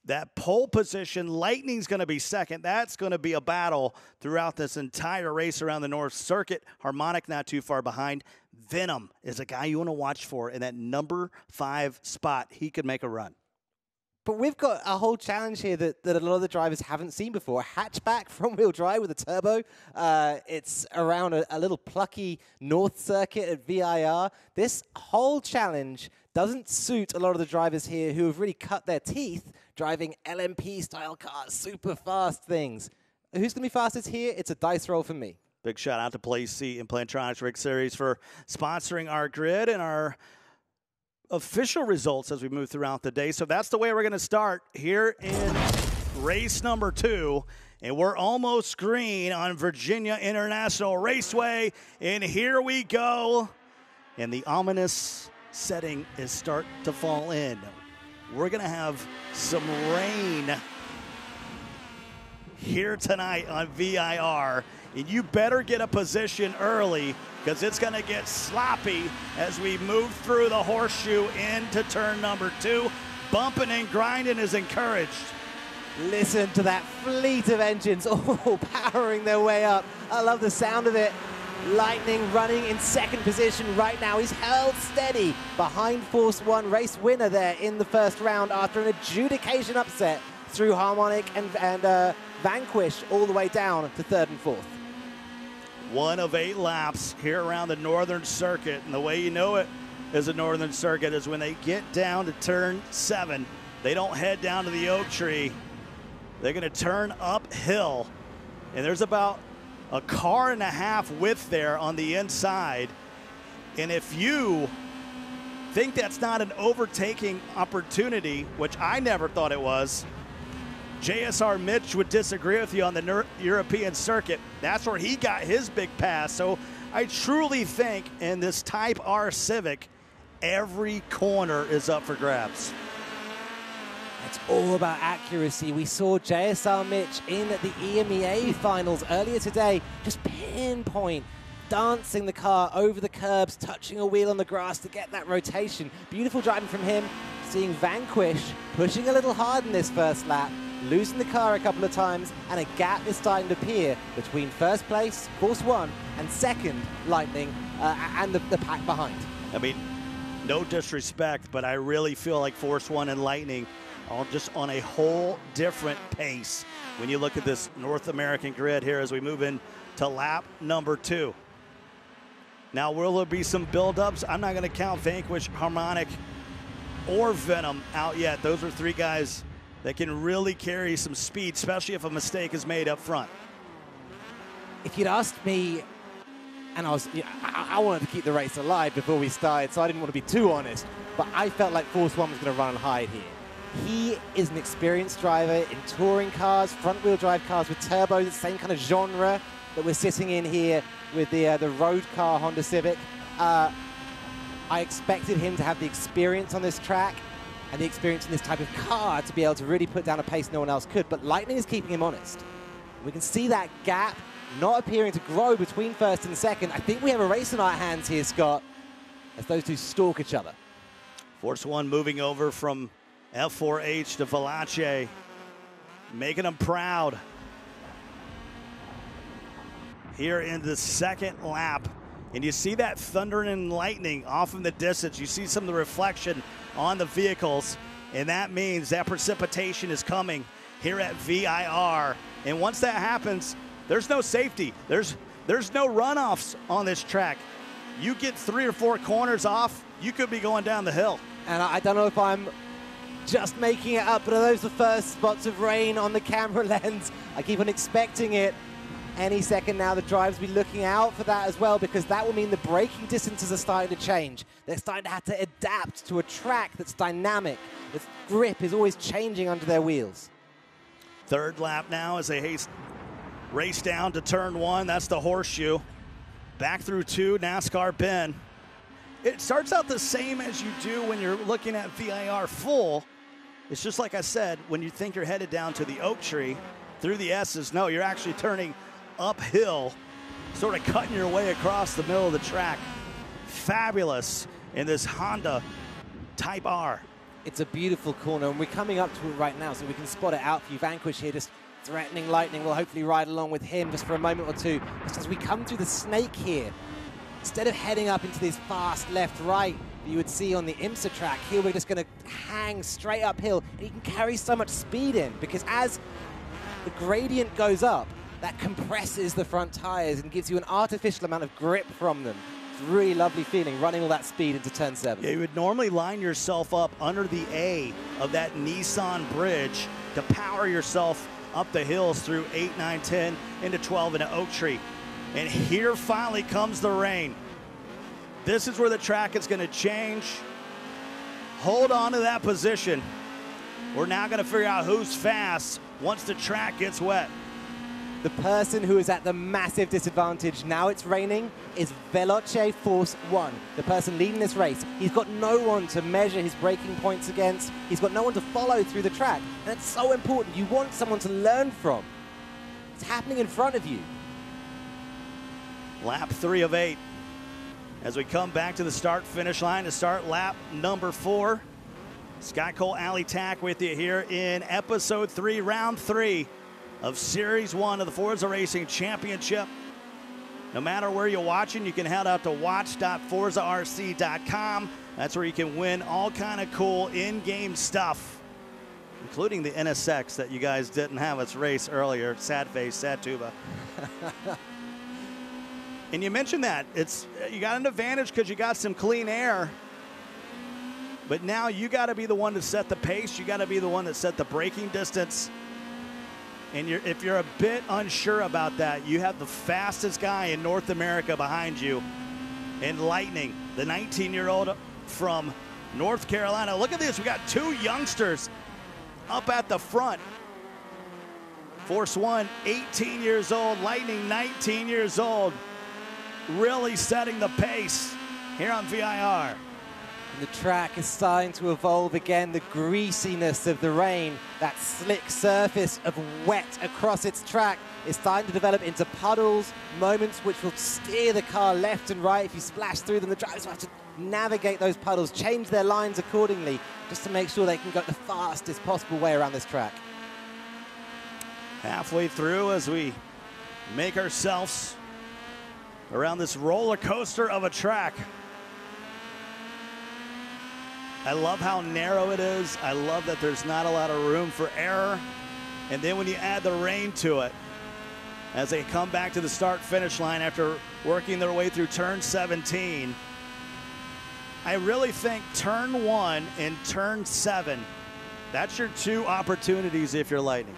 that pole position. Lightning's going to be second. That's going to be a battle throughout this entire race around the North Circuit. Harmonic not too far behind. Venom is a guy you want to watch for in that number 5 spot. He could make a run. But we've got a whole challenge here that a lot of the drivers haven't seen before. A hatchback front-wheel drive with a turbo. It's around a little plucky North Circuit at VIR. This whole challenge doesn't suit a lot of the drivers here who have really cut their teeth driving LMP-style cars, super fast things. Who's going to be fastest here? It's a dice roll for me. Big shout out to Play C and Plantronics Rig Series for sponsoring our grid and our official results as we move throughout the day. So that's the way we're going to start here in race number 2. And we're almost green on Virginia International Raceway. And here we go in the ominous setting is start to fall in. We're going to have some rain here tonight on VIR, and you better get a position early because it's going to get sloppy as we move through the horseshoe into turn number 2. Bumping and grinding is encouraged. Listen to that fleet of engines all powering their way up. I love the sound of it. Lightning running in second position right now. He's held steady behind Force One, race winner there in the first round after an adjudication upset through Harmonic and Vanquish all the way down to third and fourth. 1 of 8 laps here around the Northern Circuit, and the way you know it is a Northern Circuit is when they get down to turn 7, they don't head down to the oak tree. They're going to turn uphill, and there's about a car and a half width there on the inside. And if you think that's not an overtaking opportunity, which I never thought it was, JSR Mitch would disagree with you on the European circuit. That's where he got his big pass. So I truly think in this Type R Civic, every corner is up for grabs. It's all about accuracy. We saw JSR Mitch in the EMEA finals earlier today, just pinpoint, dancing the car over the curbs, touching a wheel on the grass to get that rotation. Beautiful driving from him. Seeing Vanquish pushing a little hard in this first lap, losing the car a couple of times, and a gap is starting to appear between first place, Force One, and second, Lightning, and the pack behind. I mean, no disrespect, but I really feel like Force One and Lightning are just on a whole different pace when you look at this North American grid here as we move into lap number 2. Now, will there be some buildups? I'm not going to count Vanquish, Harmonic, or Venom out yet. Those are 3 guys that can really carry some speed, especially if a mistake is made up front. If you'd asked me, and I wanted to keep the race alive before we started, so I didn't want to be too honest, but I felt like Force One was going to run and hide here. He is an experienced driver in touring cars, front-wheel drive cars with turbos, the same kind of genre that we're sitting in here with the road car Honda Civic. I expected him to have the experience on this track and the experience in this type of car to be able to really put down a pace no one else could, but Lightning is keeping him honest. We can see that gap not appearing to grow between first and second. I think we have a race in our hands here, Scott, as those two stalk each other. Force One moving over from F4H to Valache, making them proud. Here in the second lap, and you see that thunder and lightning off in the distance. You see some of the reflection on the vehicles, and that means that precipitation is coming here at VIR. And once that happens, there's no safety. There's no runoffs on this track. You get 3 or 4 corners off, you could be going down the hill. And I don't know if I'm just making it up, but are those the first spots of rain on the camera lens? I keep on expecting it. Any second now, the drivers will be looking out for that as well, because that will mean the braking distances are starting to change. They're starting to have to adapt to a track that's dynamic. Its grip is always changing under their wheels. Third lap now as they race down to turn 1. That's the horseshoe. Back through 2, NASCAR Bend. It starts out the same as you do when you're looking at VIR full. It's just like I said, when you think you're headed down to the oak tree through the S's, no, you're actually turning uphill, sort of cutting your way across the middle of the track. Fabulous in this Honda Type R. It's a beautiful corner, and we're coming up to it right now, so we can spot it out for you. Vanquish here just threatening Lightning. We'll hopefully ride along with him just for a moment or two. Just as we come through the snake here, instead of heading up into this fast left-right that you would see on the IMSA track, here we're just going to hang straight uphill. And you can carry so much speed in, because as the gradient goes up, that compresses the front tires and gives you an artificial amount of grip from them. It's a really lovely feeling running all that speed into turn 7. Yeah, you would normally line yourself up under the A of that Nissan bridge to power yourself up the hills through 8, 9, 10, into 12 into Oak Tree. And here finally comes the rain. This is where the track is going to change. Hold on to that position. We're now going to figure out who's fast once the track gets wet. The person who is at the massive disadvantage, now it's raining, is Veloce Force 1, the person leading this race. He's got no one to measure his braking points against. He's got no one to follow through the track. And it's so important. You want someone to learn from. It's happening in front of you. Lap 3 of 8. As we come back to the start-finish line to start lap number 4. Sky Cole Alley Tack with you here in episode 3, round 3 of Series 1 of the Forza Racing Championship. No matter where you're watching, you can head out to watch.forzarc.com. That's where you can win all kind of cool in-game stuff, including the NSX that you guys didn't have us race earlier. Sad face, sad tuba. And you mentioned that. You got an advantage because you got some clean air. But now you got to be the one to set the pace. You got to be the one that set the braking distance. And if you're a bit unsure about that, you have the fastest guy in North America behind you in Lightning, the 19-year-old from North Carolina. Look at this. We got 2 youngsters up at the front. Force 1, 18 years old. Lightning, 19 years old. Really setting the pace here on VIR. The track is starting to evolve again. The greasiness of the rain, that slick surface of wet across its track is starting to develop into puddles, moments which will steer the car left and right. If you splash through them, the drivers will have to navigate those puddles, change their lines accordingly, just to make sure they can go the fastest possible way around this track. Halfway through as we make ourselves around this roller coaster of a track. I love how narrow it is. I love that there's not a lot of room for error. And then when you add the rain to it, as they come back to the start-finish line after working their way through turn 17, I really think turn 1 and turn 7, that's your 2 opportunities if you're Lightning.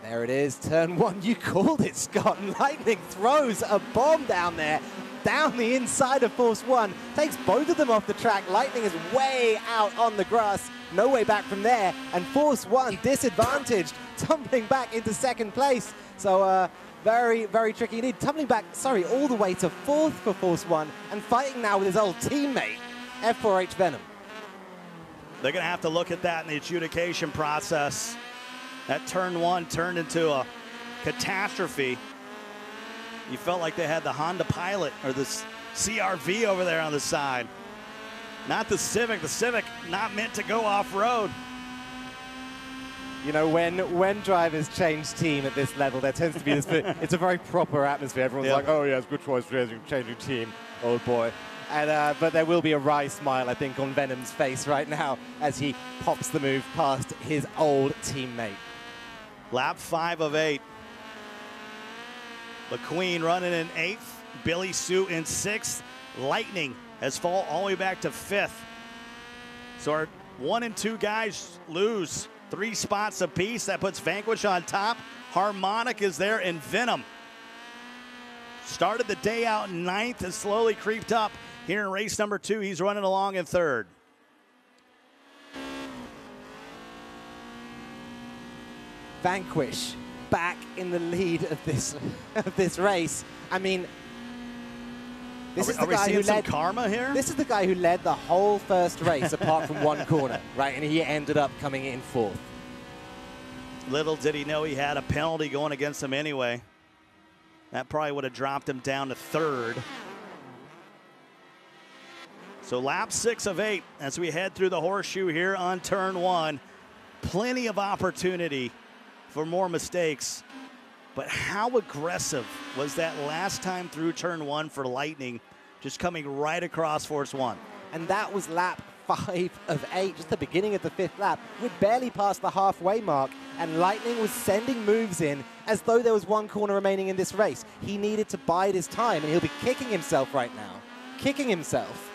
There it is, turn 1. You called it, Scott. Lightning throws a bomb down there, down the inside of Force 1, takes both of them off the track. Lightning is way out on the grass, no way back from there, and Force 1 disadvantaged, tumbling back into second place. So very, very tricky indeed. Tumbling back, sorry, all the way to 4th for Force 1, and fighting now with his old teammate, F4H Venom. They're going to have to look at that in the adjudication process. That turn 1 turned into a catastrophe. You felt like they had the Honda Pilot or the CR-V over there on the side. Not the Civic. The Civic not meant to go off-road. You know, when drivers change team at this level, there tends to be this, it's a very proper atmosphere. Everyone's like, oh, yeah, it's good choice for changing team, old boy. And, but there will be a wry smile, I think, on Venom's face right now as he pops the move past his old teammate. Lap 5 of 8. McQueen running in 8th. Billy Sue in 6th. Lightning has fallen all the way back to 5th. So our 1 and 2 guys lose 3 spots apiece. That puts Vanquish on top. Harmonic is there, and Venom started the day out in 9th and slowly creeped up here in race number 2. He's running along in 3rd. Vanquish back in the lead of this race. I mean, this is the guy who led karma here. This is the guy who led the whole first race, apart from one corner, right? And he ended up coming in 4th. Little did he know he had a penalty going against him anyway. That probably would have dropped him down to 3rd. So lap 6 of 8 as we head through the horseshoe here on turn 1. Plenty of opportunity for more mistakes. But how aggressive was that last time through turn 1 for Lightning, just coming right across Force 1? And that was lap 5 of 8, just the beginning of the 5th lap. We'd barely passed the halfway mark, and Lightning was sending moves in as though there was 1 corner remaining in this race. He needed to bide his time, and he'll be kicking himself right now. Kicking himself.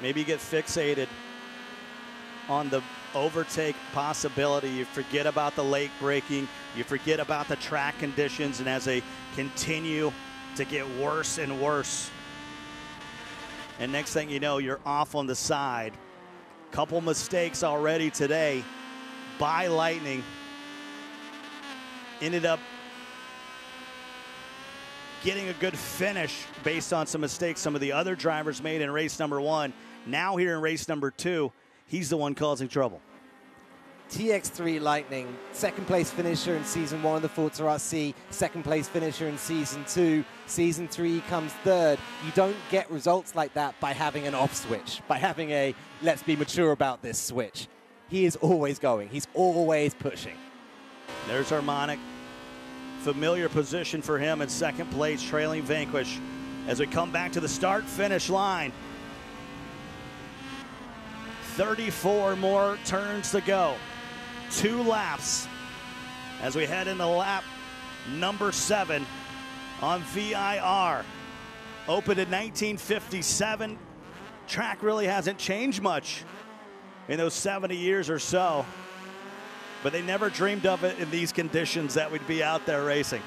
Maybe you get fixated on the overtake possibility. You forget about the late braking. You forget about the track conditions, and as they continue to get worse and worse, and next thing you know, you're off on the side. Couple mistakes already today by Lightning. ended up getting a good finish based on some mistakes some of the other drivers made in race number 1. Now here in race number 2, he's the one causing trouble. TX3 Lightning, second place finisher in season 1 of the ForzaRC, second place finisher in season 2. Season 3 comes third. You don't get results like that by having an off switch, by having a let's be mature about this switch. He is always going. He's always pushing. There's Harmonic. Familiar position for him in second place, trailing Vanquish. As we come back to the start-finish line. 34 more turns to go. 2 laps as we head into lap number 7 on VIR. Opened in 1957. Track really hasn't changed much in those 70 years or so. But they never dreamed of it in these conditions that we'd be out there racing.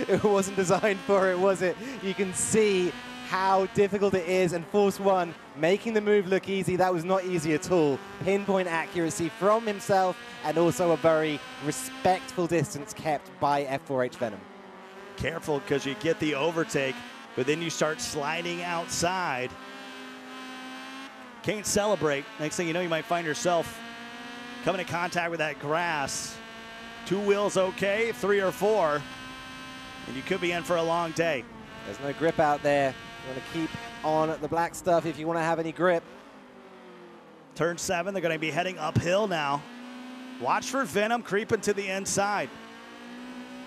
It wasn't designed for it, was it? You can see how difficult it is, and Force One making the move look easy. That was not easy at all. Pinpoint accuracy from himself, and also a very respectful distance kept by F4H Venom. Careful, because you get the overtake, but then you start sliding outside. Can't celebrate. Next thing you know, you might find yourself coming in contact with that grass. 2 wheels okay, 3 or 4, and you could be in for a long day. There's no grip out there. You want to keep on the black stuff if you want to have any grip. Turn 7, they're going to be heading uphill now. Watch for Venom creeping to the inside.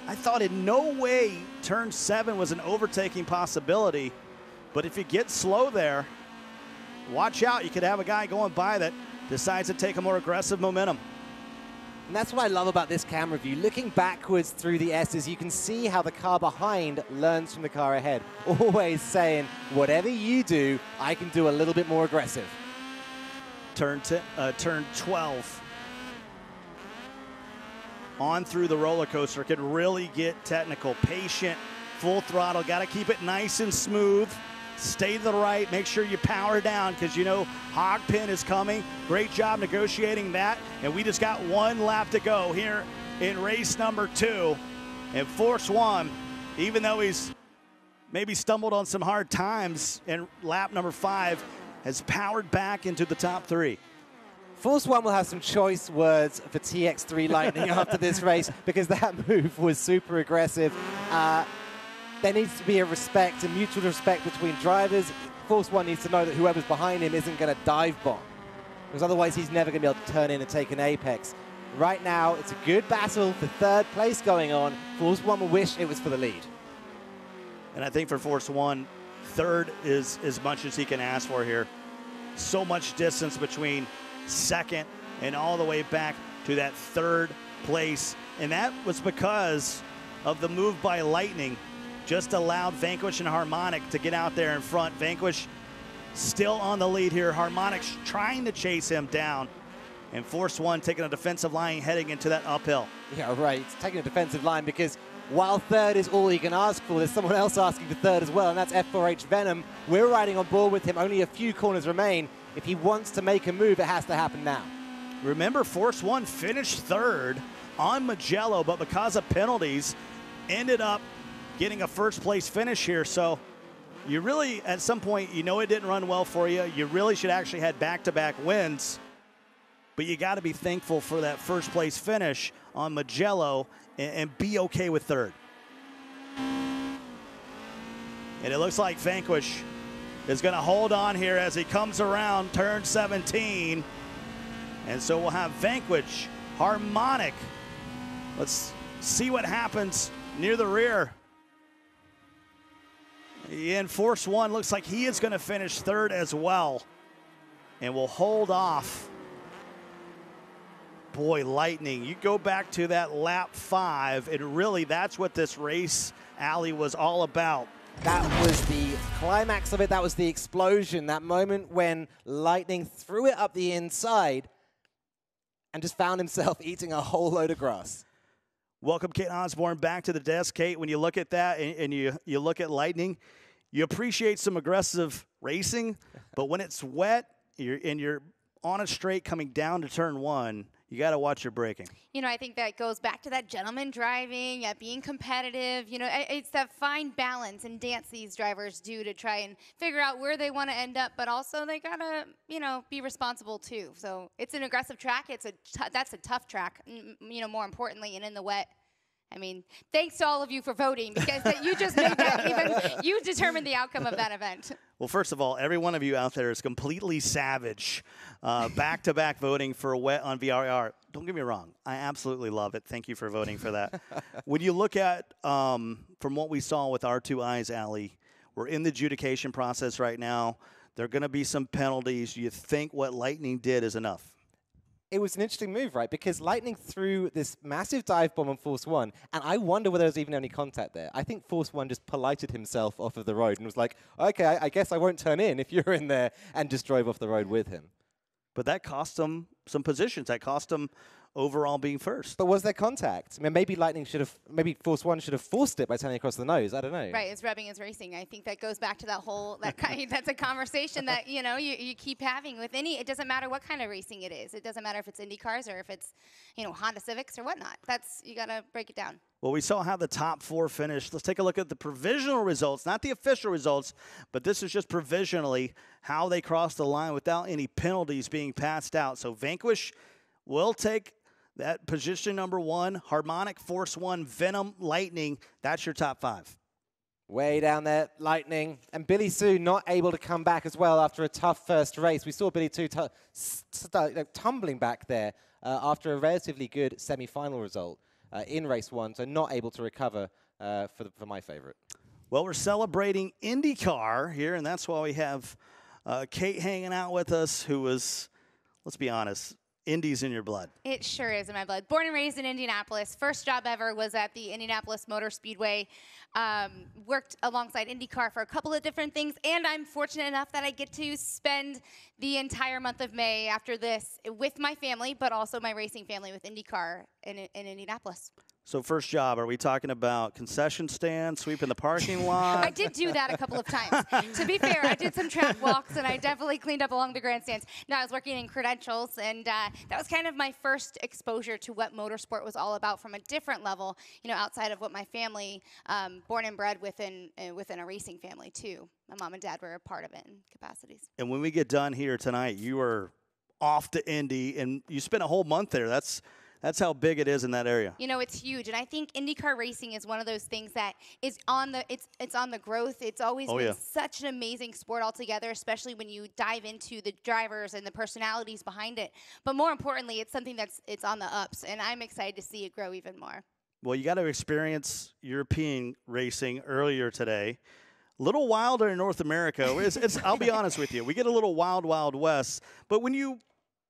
I thought in no way turn 7 was an overtaking possibility, but if you get slow there, watch out. You could have a guy going by that decides to take a more aggressive momentum. And that's what I love about this camera view. Looking backwards through the S's, you can see how the car behind learns from the car ahead. Always saying, whatever you do, I can do a little bit more aggressive. Turn 12. On through the roller coaster. Could really get technical. Patient, full throttle. Got to keep it nice and smooth. Stay to the right. Make sure you power down, because you know hog pin is coming. Great job negotiating that. And we just got 1 lap to go here in race number 2. And Force One, even though he's maybe stumbled on some hard times in lap number 5, has powered back into the top 3. Force One will have some choice words for TX3 Lightning after this race, because that move was super aggressive. There needs to be a respect, a mutual respect between drivers. Force One needs to know that whoever's behind him isn't going to dive bomb, because otherwise he's never going to be able to turn in and take an apex. Right now, it's a good battle for 3rd place going on. Force One will wish it was for the lead. And I think for Force One, 3rd is as much as he can ask for here. So much distance between 2nd and all the way back to that 3rd place. And that was because of the move by Lightning. Just allowed Vanquish and Harmonic to get out there in front. Vanquish still on the lead here. Harmonic's trying to chase him down. And Force One taking a defensive line heading into that uphill. Yeah, right. It's taking a defensive line, because while 3rd is all you can ask for, there's someone else asking for 3rd as well, and that's F4H Venom. We're riding on board with him. Only a few corners remain. If he wants to make a move, it has to happen now. Remember, Force One finished 3rd on Mugello, but because of penalties, ended up getting a 1st place finish here. So you really, at some point, you know it didn't run well for you. You really should actually had back-to-back wins. But you got to be thankful for that 1st place finish on Mugello and be okay with 3rd. And it looks like Vanquish is going to hold on here as he comes around turn 17. And so we'll have Vanquish, Harmonic. Let's see what happens near the rear. And Force One looks like he is going to finish 3rd as well. And we'll hold off. Boy, Lightning, you go back to that lap 5, and really that's what this race alley was all about. That was the climax of it. That was the explosion. That moment when Lightning threw it up the inside and just found himself eating a whole load of grass. Welcome, Kate Osborne, back to the desk. Kate, when you look at that and you look at Lightning, you appreciate some aggressive racing, but when it's wet and you're on a straight coming down to turn 1, you got to watch your braking. You know, I think that goes back to that gentleman driving, being competitive. You know, it's that fine balance and dance these drivers do to try and figure out where they want to end up, but also they got to, you know, be responsible too. So it's an aggressive track. That's a tough track, you know, more importantly, and in the wet. I mean, thanks to all of you for voting, because you just made that, you determined the outcome of that event. Well, first of all, every one of you out there is completely savage. Back-to-back voting for wet on VRR. Don't get me wrong. I absolutely love it. Thank you for voting for that. When you look at, from what we saw with R2 Eyes, Allie, we're in the adjudication process right now. There are going to be some penalties. You think what Lightning did is enough? It was an interesting move, right? Because Lightning threw this massive dive bomb on Force 1, and I wonder whether there was even any contact there. I think Force 1 just polited himself off of the road and was like, okay, I guess I won't turn in if you're in there, and just drove off the road with him. But that cost him some positions. That cost him overall being first. But was there contact? I mean, maybe maybe Force 1 should have forced it by turning across the nose. I don't know. Right, it's rubbing is racing. I think that goes back to that whole, that's a conversation that, you know, you keep having with it doesn't matter what kind of racing it is. It doesn't matter if it's IndyCars or if it's, you know, Honda Civics or whatnot. You got to break it down. Well, we saw how the top 4 finished. Let's take a look at the provisional results, not the official results, but this is just provisionally how they crossed the line without any penalties being passed out. So Vanquish will take that position number 1, Harmonic, Force 1, Venom, Lightning. That's your top 5. Way down there, Lightning. And Billy Sue not able to come back as well after a tough first race. We saw Billy Sue tumbling back there after a relatively good semi-final result in race 1, so not able to recover for my favorite. Well, we're celebrating IndyCar here, and that's why we have Kate hanging out with us, who was, let's be honest, Indy's in your blood. It sure is in my blood. Born and raised in Indianapolis. First job ever was at the Indianapolis Motor Speedway. Worked alongside IndyCar for a couple of different things, and I'm fortunate enough that I get to spend the entire month of May after this with my family, but also my racing family with IndyCar in Indianapolis. So first job, are we talking about concession stand, sweeping the parking lot? I did do that a couple of times. To be fair, I did some track walks, and I definitely cleaned up along the grandstands. Now, I was working in credentials, and that was kind of my first exposure to what motorsport was all about from a different level, you know, outside of what my family, born and bred within a racing family, too. My mom and dad were a part of it in capacities. And when we get done here tonight, you are off to Indy, and you spent a whole month there. That's how big it is in that area. You know, it's huge, and I think IndyCar racing is one of those things that is on the it's on the growth. It's always been such an amazing sport altogether, especially when you dive into the drivers and the personalities behind it. But more importantly, it's something it's on the ups, and I'm excited to see it grow even more. Well, you got to experience European racing earlier today. A little wilder in North America. I'll be honest with you. We get a little wild west. But when you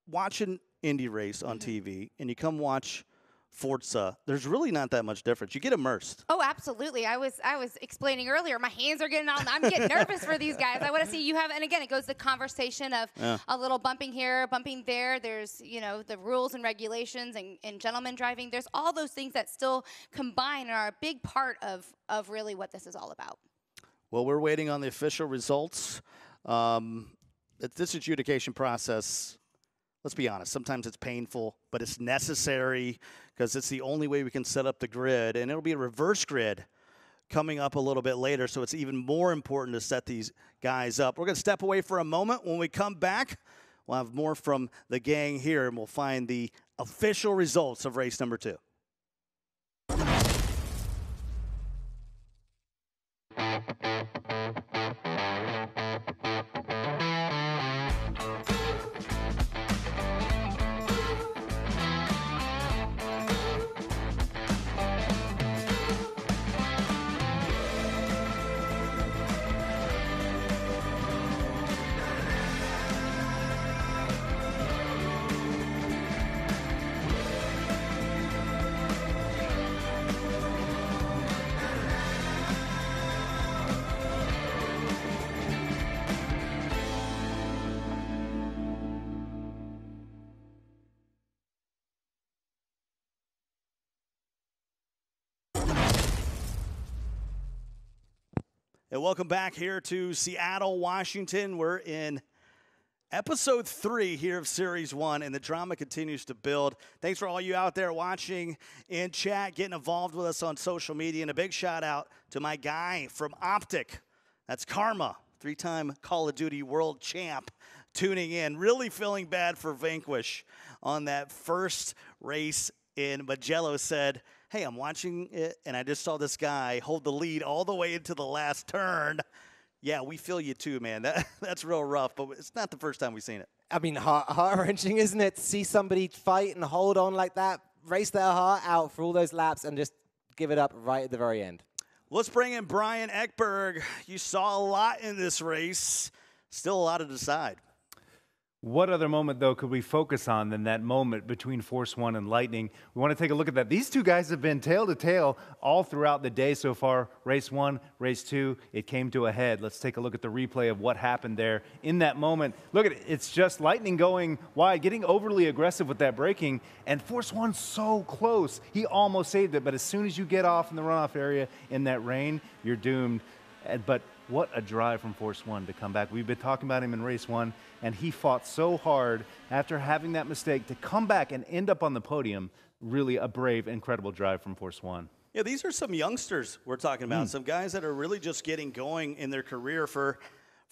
watch an Indy race on TV and you come watch Forza, there's really not that much difference. You get immersed. Oh, absolutely. I was explaining earlier, my hands are getting on. I'm getting nervous for these guys. I want to see you have, and again, it goes the conversation of a little bumping here, bumping there. There's, you know, the rules and regulations and gentleman driving. There's all those things that still combine and are a big part of really what this is all about. Well, we're waiting on the official results. This adjudication process, let's be honest, sometimes it's painful, but it's necessary because it's the only way we can set up the grid. And it'll be a reverse grid coming up a little bit later, so it's even more important to set these guys up. We're going to step away for a moment. When we come back, we'll have more from the gang here, and we'll find the official results of race number 2. And welcome back here to Seattle, Washington. We're in Episode 3 here of Series 1, and the drama continues to build. Thanks for all you out there watching in chat, getting involved with us on social media, and a big shout out to my guy from Optic. That's Karma, 3-time Call of Duty world champ, tuning in. Really feeling bad for Vanquish on that first race in Magello. Said, hey, I'm watching it, and I just saw this guy hold the lead all the way into the last turn. Yeah, we feel you too, man. That's real rough, but it's not the first time we've seen it. I mean, heart-wrenching, isn't it? To see somebody fight and hold on like that, race their heart out for all those laps, and just give it up right at the very end. Let's bring in Brian Ekberg. You saw a lot in this race. Still a lot to decide. What other moment, though, could we focus on than that moment between Force 1 and Lightning? We want to take a look at that. These two guys have been tail to tail all throughout the day so far. Race 1, race 2, it came to a head. Let's take a look at the replay of what happened there in that moment. Look at it. It's just Lightning going wide, getting overly aggressive with that braking, and Force 1 so close. He almost saved it, but as soon as you get off in the runoff area in that rain, you're doomed. But what a drive from Force 1 to come back. We've been talking about him in race 1, and he fought so hard after having that mistake to come back and end up on the podium. Really a brave, incredible drive from Force 1. Yeah, these are some youngsters we're talking about, some guys that are really just getting going in their career. For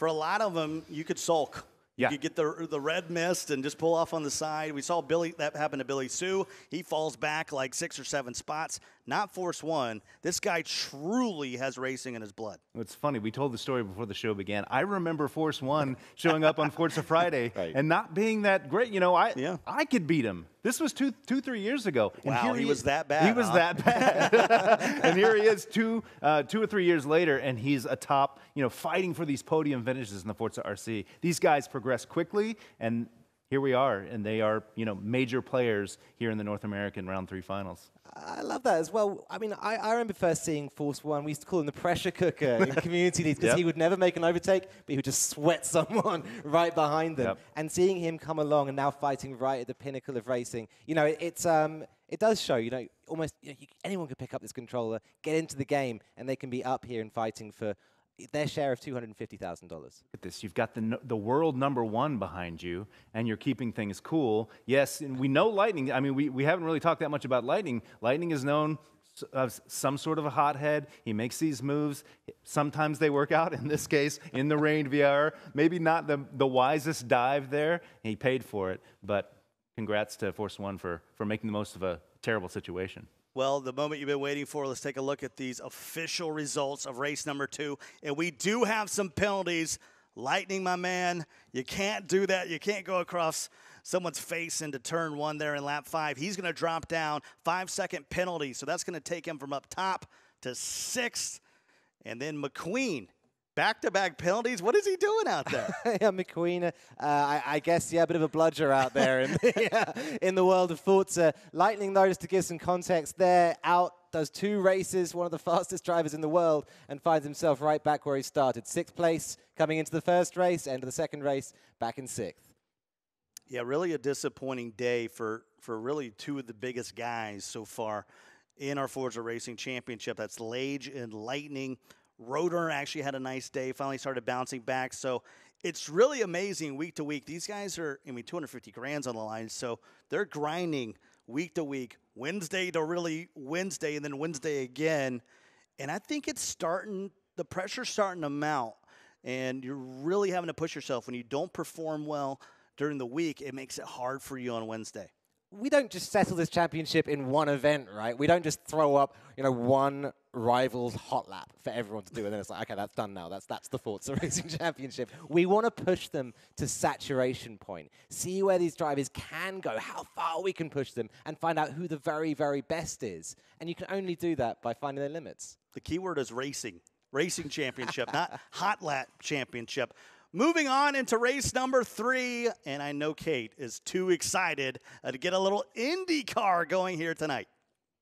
a lot of them, you could sulk. Yeah. You get the red mist and just pull off on the side. We saw that happen to Billy Sue. He falls back like 6 or 7 spots. Not Force 1. This guy truly has racing in his blood. It's funny. We told the story before the show began. I remember Force 1 showing up on Forza Friday and not being that great. You know, I could beat him. This was 3 years ago. And wow, he was that bad. He was that bad. And here he is 2 or 3 years later, and he's atop, fighting for these podium finishes in the ForzaRC. These guys progress quickly, and here we are, and they are, major players here in the North American Round 3 finals. I love that as well. I mean, I remember first seeing Force 1. We used to call him the pressure cooker in community leagues because he would never make an overtake, but he would just sweat someone right behind them. Yep. And seeing him come along and now fighting right at the pinnacle of racing, it does show, almost anyone could pick up this controller, get into the game, and they can be up here and fighting for their share of $250,000. Look at this. You've got the world #1 behind you, and you're keeping things cool. Yes, and we know Lightning. I mean, we haven't really talked that much about Lightning. Lightning is known as some sort of a hothead. He makes these moves. Sometimes they work out. In this case, in the rain VR, maybe not the wisest dive there. He paid for it, but congrats to Force 1 for making the most of a terrible situation. Well, the moment you've been waiting for, let's take a look at these official results of race number 2. And we do have some penalties. Lightning, my man, you can't do that. You can't go across someone's face into turn 1 there in lap 5. He's going to drop down, 5-second penalty. So that's going to take him from up top to 6th. And then McQueen. Back-to-back penalties? What is he doing out there? Yeah, McQueen, I guess, a bit of a bludger out there in the world of Forza. Lightning, though, just to give some context, they're out, does 2 races, one of the fastest drivers in the world, and finds himself right back where he started. 6th place coming into the first race, end of the second race, back in 6th. Yeah, really a disappointing day for really 2 of the biggest guys so far in our Forza Racing Championship. That's Lage and Lightning. Rotor actually had a nice day, finally started bouncing back. So it's really amazing week to week. These guys are, 250 grand's on the line, so they're grinding week to week, Wednesday to really Wednesday, and then Wednesday again. And I think it's the pressure's starting to mount, and you're really having to push yourself. When you don't perform well during the week, it makes it hard for you on Wednesday. We don't just settle this championship in one event, right? We don't just throw up, one rival's hot lap for everyone to do, and then it's like, okay, that's done now. That's the Forza Racing Championship. We want to push them to saturation point, see where these drivers can go, how far we can push them, and find out who the very, very best is. And you can only do that by finding their limits. The key word is racing. Racing championship, not hot lap championship. Moving on into race number 3, and I know Kate is too excited to get a little IndyCar going here tonight.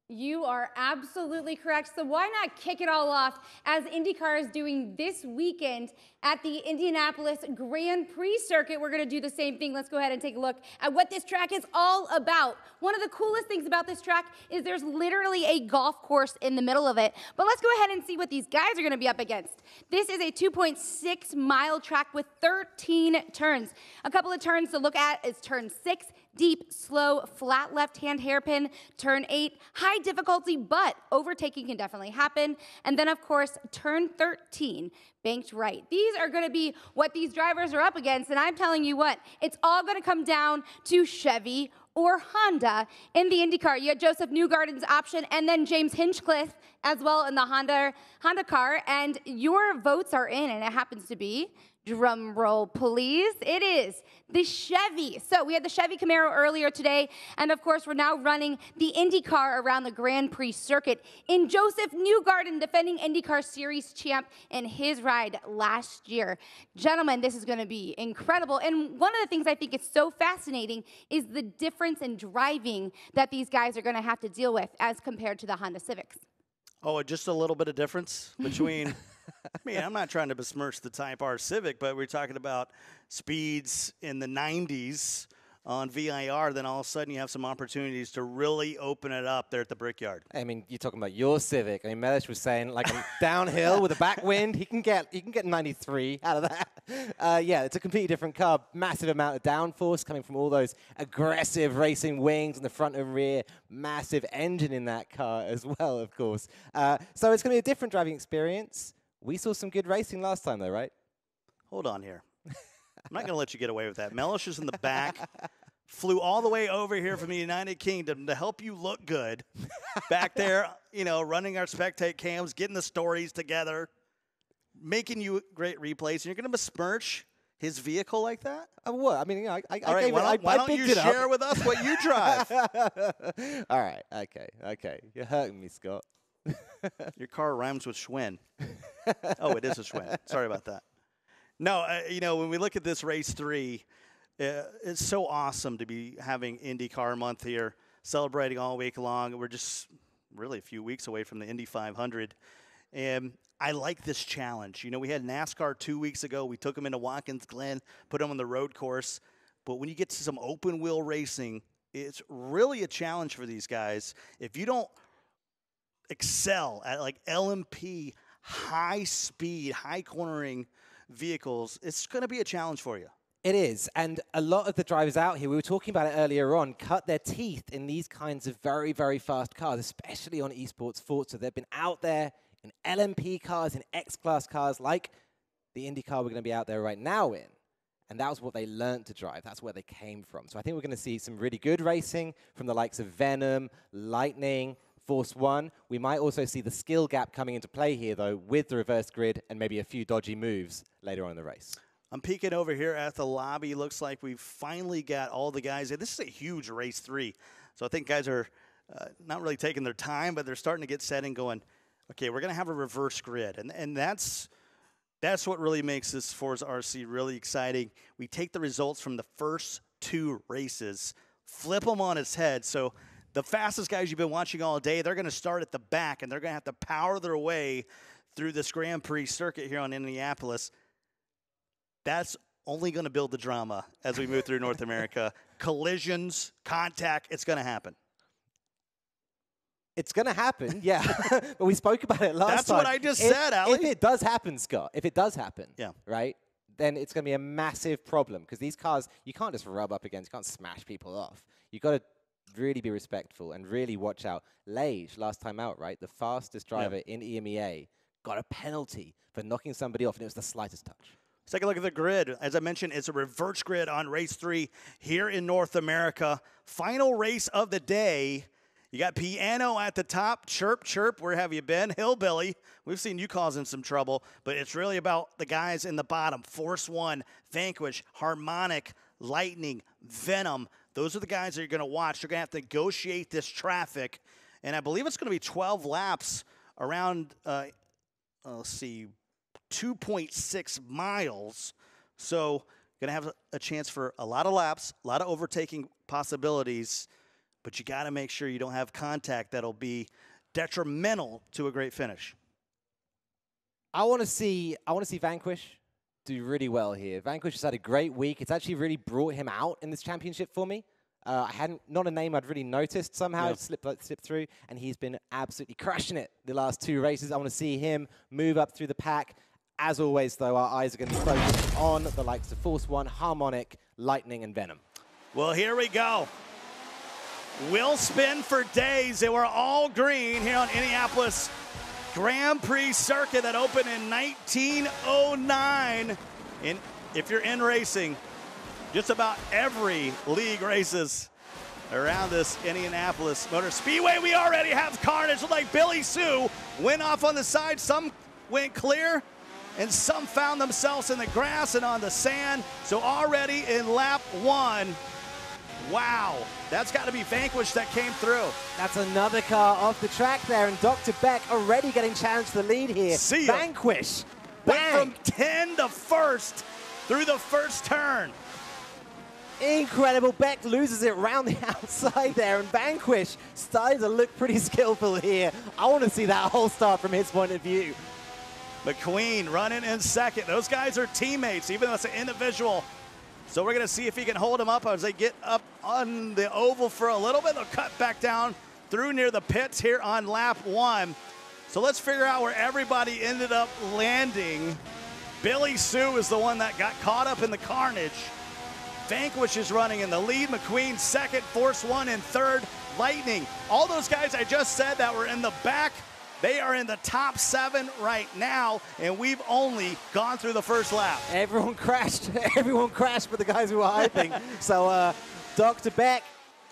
You are absolutely correct. So why not kick it all off as IndyCar is doing this weekend at the Indianapolis Grand Prix circuit. We're going to do the same thing. Let's go ahead and take a look at what this track is all about. One of the coolest things about this track is there's literally a golf course in the middle of it. But let's go ahead and see what these guys are going to be up against. This is a 2.6-mile track with 13 turns. A couple of turns to look at is turn 6, deep, slow, flat left-hand hairpin. Turn 8, high difficulty, but overtaking can definitely happen. And then, of course, turn 13, banked right. These are going to be what these drivers are up against, and I'm telling you what, it's all going to come down to Chevy or Honda in the IndyCar. You had Joseph Newgarden's option, and then James Hinchcliffe as well in the Honda car, and your votes are in, and it happens to be, drum roll please, it is the Chevy. So we had the Chevy Camaro earlier today, and of course we're now running the IndyCar around the Grand Prix circuit in Joseph Newgarden, defending IndyCar Series champ in his ride last year. Gentlemen, this is going to be incredible, and one of the things I think is so fascinating is the difference in driving that these guys are going to have to deal with as compared to the Honda Civics. Oh, just a little bit of difference between I mean, I'm not trying to besmirch the Type R Civic, but we're talking about speeds in the 90s on VIR, then all of a sudden you have some opportunities to really open it up there at the Brickyard. I mean, you're talking about your Civic. I mean, Melish was saying, like, downhill with a backwind, he can get 93 out of that. Yeah, it's a completely different car. Massive amount of downforce coming from all those aggressive racing wings in the front and rear. Massive engine in that car as well, of course. So it's going to be a different driving experience. We saw some good racing last time, though, right? Hold on here. I'm not going to let you get away with that. Melish is in the back, flew all the way over here from the United Kingdom to help you look good. Back there, you know, running our spectate cams, getting the stories together, making you great replays. And you're going to besmirch his vehicle like that? What? I mean, you know, I all right, why don't you share with us what you drive? All right, okay. You're hurting me, Scott. Your car rhymes with Schwinn. Oh, it is a Schwinn. Sorry about that. No, you know, when we look at this race 3, it's so awesome to be having IndyCar month here, celebrating all week long. We're just really a few weeks away from the Indy 500. And I like this challenge. You know, we had NASCAR 2 weeks ago. We took them into Watkins Glen, put them on the road course. But when you get to some open wheel racing, it's really a challenge for these guys. If you don't excel at like LMP, high speed, high cornering vehicles, it's going to be a challenge for you. It is, and a lot of the drivers out here, we were talking about it earlier on, cut their teeth in these kinds of very, very fast cars, especially on esports Forza. They've been out there in LMP cars, in X-Class cars, like the Indy car we're going to be out there right now in. And that was what they learned to drive. That's where they came from. So I think we're going to see some really good racing from the likes of Venom, Lightning, Force 1. We might also see the skill gap coming into play here, though, with the reverse grid and maybe a few dodgy moves later on in the race. I'm peeking over here at the lobby. Looks like we've finally got all the guys. This is a huge race 3. So I think guys are not really taking their time, but they're starting to get set and going, okay, we're going to have a reverse grid. And that's what really makes this ForzaRC really exciting. We take the results from the first 2 races, flip them on its head. So the fastest guys you've been watching all day, they're going to start at the back, and they're going to have to power their way through this Grand Prix circuit here on Indianapolis. That's only going to build the drama as we move through North America. Collisions, contact, it's going to happen. It's going to happen, yeah. But we spoke about it last time. That's what I just said, Ali. If it does happen, Scott, if it does happen, yeah, right, then it's going to be a massive problem because these cars, you can't just rub up against, you can't smash people off. You've got to really be respectful and really watch out. Lage, last time out, right, the fastest driver in EMEA, got a penalty for knocking somebody off, and it was the slightest touch. Let's take a look at the grid. As I mentioned, it's a reverse grid on race 3 here in North America. Final race of the day. You got Piano at the top. Chirp, chirp, where have you been? Hillbilly. We've seen you causing some trouble, but it's really about the guys in the bottom. Force 1, Vanquish, Harmonic, Lightning, Venom. Those are the guys that you're going to watch. You're going to have to negotiate this traffic. And I believe it's going to be 12 laps around, let's see, 2.6 miles. So going to have a chance for a lot of laps, a lot of overtaking possibilities, but you got to make sure you don't have contact that'll be detrimental to a great finish. I want to see Vanquish do really well here. Vanquish has had a great week. It's actually really brought him out in this championship for me. Not a name I'd really noticed somehow. It slipped through, and he's been absolutely crushing it the last 2 races. I want to see him move up through the pack. As always, though, our eyes are going to be focused on the likes of Force One, Harmonic, Lightning, and Venom. Well, here we go. We'll spin for days. They were all green here on Indianapolis Grand Prix circuit that opened in 1909. And if you're in racing, just about every league races around this Indianapolis Motor Speedway. We already have carnage. Looked like Billy Sue went off on the side. Some went clear, and some found themselves in the grass and on the sand. So already in lap 1, wow, that's got to be Vanquish that came through. That's another car off the track there, and Dr. Beck already getting challenged to the lead here. See ya. Vanquish. Went Bang. from 10 to first through the first turn. Incredible. Beck loses it round the outside there, and Vanquish starting to look pretty skillful here. I want to see that whole start from his point of view. McQueen running in second. Those guys are teammates, even though it's an individual. So we're going to see if he can hold them up as they get up on the oval for a little bit. They'll cut back down through near the pits here on lap 1. So let's figure out where everybody ended up landing. Billy Sue is the one that got caught up in the carnage. Vanquish is running in the lead. McQueen second, Force One in third, Lightning. All those guys I just said that were in the back, they are in the top 7 right now, and we've only gone through the first lap. Everyone crashed. Everyone crashed for the guys who were hyping. So Dr. Beck,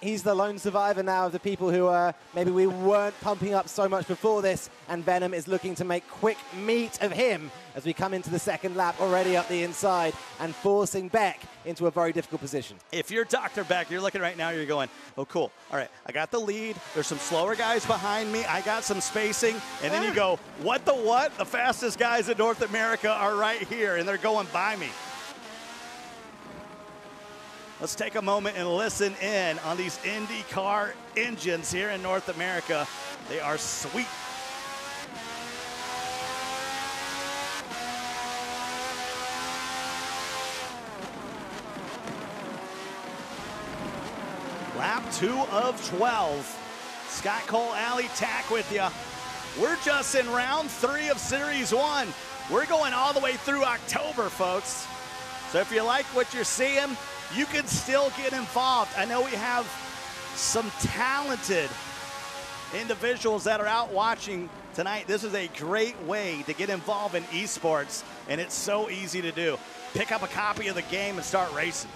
he's the lone survivor now of the people who maybe we weren't pumping up so much before this, and Venom is looking to make quick meat of him as we come into the second lap already up the inside and forcing Beck into a very difficult position. If you're Dr. Beck, you're looking right now, you're going, oh, cool. All right, I got the lead. There's some slower guys behind me. I got some spacing. And then you go, what the what? The fastest guys in North America are right here, and they're going by me. Let's take a moment and listen in on these IndyCar engines here in North America. They are sweet. Lap 2 of 12. Scott Cole, Alley Tack with you. We're just in round 3 of Series 1. We're going all the way through October, folks. So if you like what you're seeing, you can still get involved. I know we have some talented individuals that are out watching tonight. This is a great way to get involved in esports, and it's so easy to do. Pick up a copy of the game and start racing.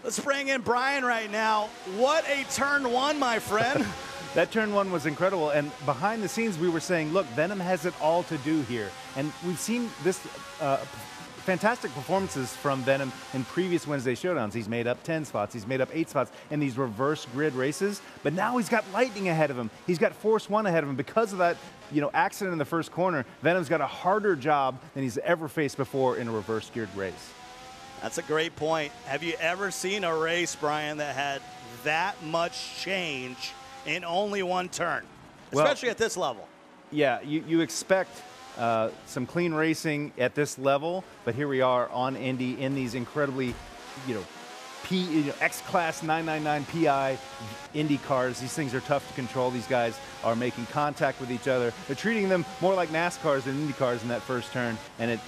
Let's bring in Brian right now. What a turn 1, my friend. That turn 1 was incredible, and behind the scenes we were saying, look, Venom has it all to do here. And we've seen this fantastic performances from Venom in previous Wednesday Showdowns. He's made up 10 spots, he's made up 8 spots in these reverse grid races, but now he's got Lightning ahead of him. He's got Force One ahead of him. Because of that, accident in the first corner, Venom's got a harder job than he's ever faced before in a reverse geared race. That's a great point. Have you ever seen a race, Brian, that had that much change in only one turn, especially at this level? Yeah, you expect some clean racing at this level, but here we are on Indy in these incredibly, X-Class 999 PI Indy cars. These things are tough to control. These guys are making contact with each other. They're treating them more like NASCARs than Indy cars in that first turn, and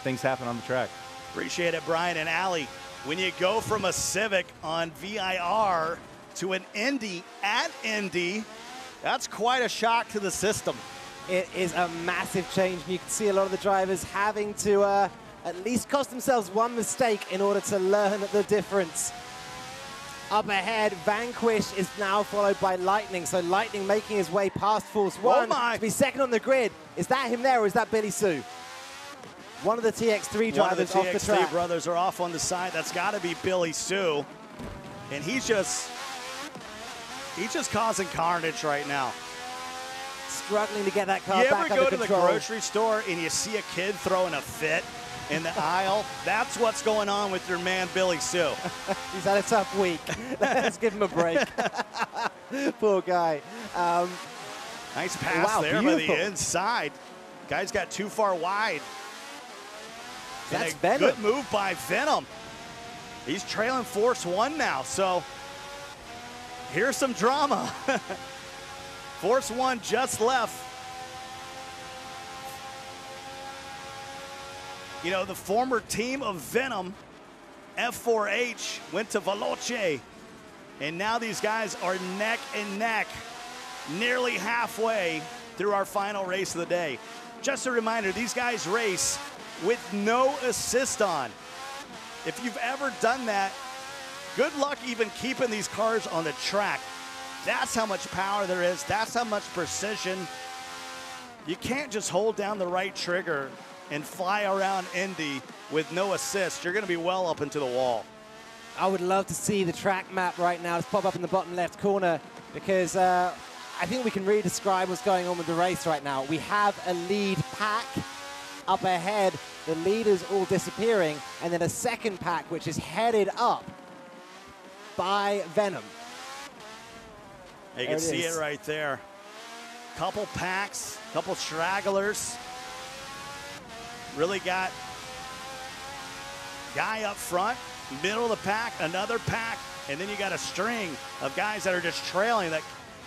things happen on the track. Appreciate it, Brian and Allie. When you go from a Civic on VIR to an Indy at Indy, that's quite a shock to the system. It is a massive change. You can see a lot of the drivers having to at least cost themselves one mistake in order to learn the difference. Up ahead, Vanquish is now followed by Lightning. So Lightning making his way past Force One to be second on the grid. Is that him there, or is that Billy Sue? One of the TX3 drivers off the track. The TX3 brothers are off on the side. That's got to be Billy Sue. And he's just causing carnage right now. Struggling to get that car back under control. You ever go to the grocery store and you see a kid throwing a fit in the aisle? That's what's going on with your man, Billy Sue. He's had a tough week. Let's give him a break. Poor guy. Nice pass there by the inside. Guys got too far wide. That's and a Venom. good move by Venom. He's trailing Force One now, so here's some drama. Force One just left. You know, the former team of Venom, F4H, went to Veloce. And now these guys are neck and neck, nearly halfway through our final race of the day. Just a reminder, these guys race with no assist on. If you've ever done that, good luck even keeping these cars on the track. That's how much power there is. That's how much precision. You can't just hold down the right trigger and fly around Indy with no assist. You're going to be well up into the wall. I would love to see the track map right now. Let's pop up in the bottom left corner because I think we can really describe what's going on with the race right now. We have a lead pack up ahead, the leaders all disappearing, and then a second pack which is headed up by Venom. You can see it right there. Couple packs, couple stragglers. Really got guy up front, middle of the pack, another pack, and then you got a string of guys that are just trailing that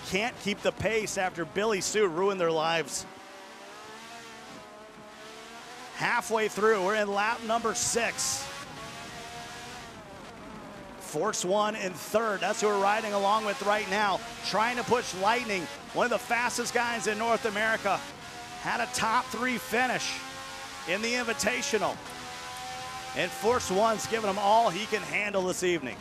can't keep the pace after Billy Sue ruined their lives. Halfway through, we're in lap number 6. Force One in third. That's who we're riding along with right now. Trying to push Lightning, one of the fastest guys in North America. Had a top 3 finish in the Invitational. And Force One's giving him all he can handle this evening.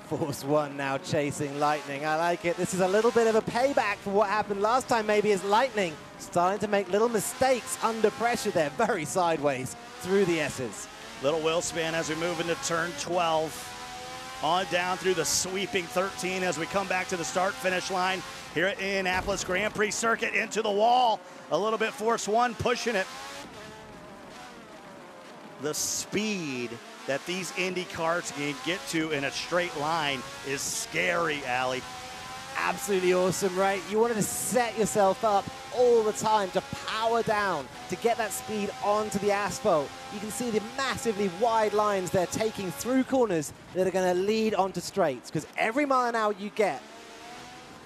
Force One now chasing Lightning. I like it. This is a little bit of a payback for what happened last time, maybe, as Lightning starting to make little mistakes under pressure there, very sideways through the S's. Little wheel spin as we move into turn 12. On down through the sweeping 13 as we come back to the start-finish line here at Indianapolis Grand Prix Circuit. Into the wall. A little bit Force One pushing it. The speed that these Indy cars can get to in a straight line is scary, Allie. Absolutely awesome, right? You wanted to set yourself up all the time to power down, to get that speed onto the asphalt. You can see the massively wide lines they're taking through corners that are going to lead onto straights, because every mile an hour you get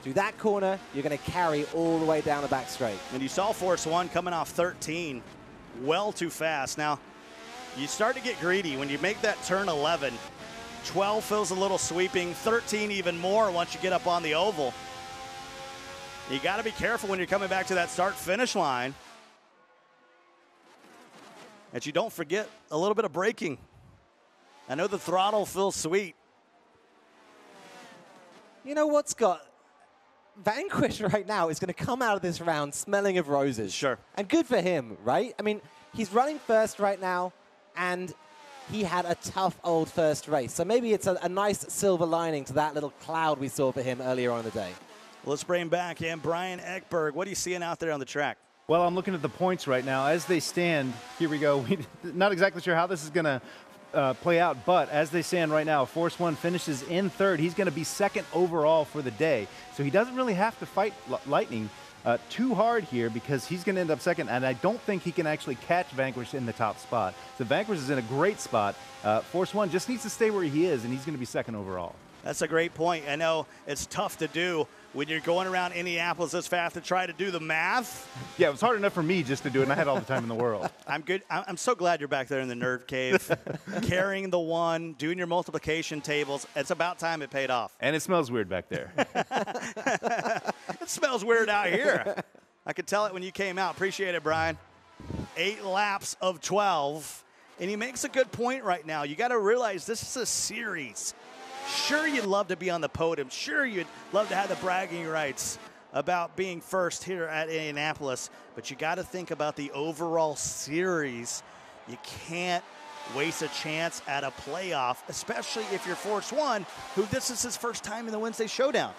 through that corner, you're going to carry all the way down the back straight. And you saw Force One coming off 13, well too fast. Now, you start to get greedy when you make that turn 11. 12 feels a little sweeping, 13 even more once you get up on the oval. You got to be careful when you're coming back to that start-finish line that you don't forget a little bit of braking. I know the throttle feels sweet. You know what's got Vanquish right now is going to come out of this round smelling of roses. Sure. And good for him, right? I mean, he's running first right now, and he had a tough old first race. So maybe it's a nice silver lining to that little cloud we saw for him earlier on in the day. Let's bring back in Brian Ekberg. What are you seeing out there on the track? Well, I'm looking at the points right now. As they stand, here we go. Not exactly sure how this is going to play out, but as they stand right now, Force One finishes in third. He's going to be second overall for the day. So he doesn't really have to fight Lightning too hard here because he's going to end up second, and I don't think he can actually catch Vanquish in the top spot. So Vanquish is in a great spot. Force One just needs to stay where he is, and he's going to be second overall. That's a great point. I know it's tough to do when you're going around Indianapolis this fast to try to do the math. Yeah, it was hard enough for me just to do it, and I had all the time in the world. I'm good. I'm so glad you're back there in the nerd cave, carrying the one, doing your multiplication tables. It's about time it paid off. And it smells weird back there. It smells weird out here. I could tell it when you came out. Appreciate it, Brian. 8 laps of 12. And he makes a good point right now. You got to realize this is a series. Sure, you'd love to be on the podium. Sure, you'd love to have the bragging rights about being first here at Indianapolis. But you got to think about the overall series. You can't waste a chance at a playoff, especially if you're Force One, who this is his first time in the Wednesday Showdown.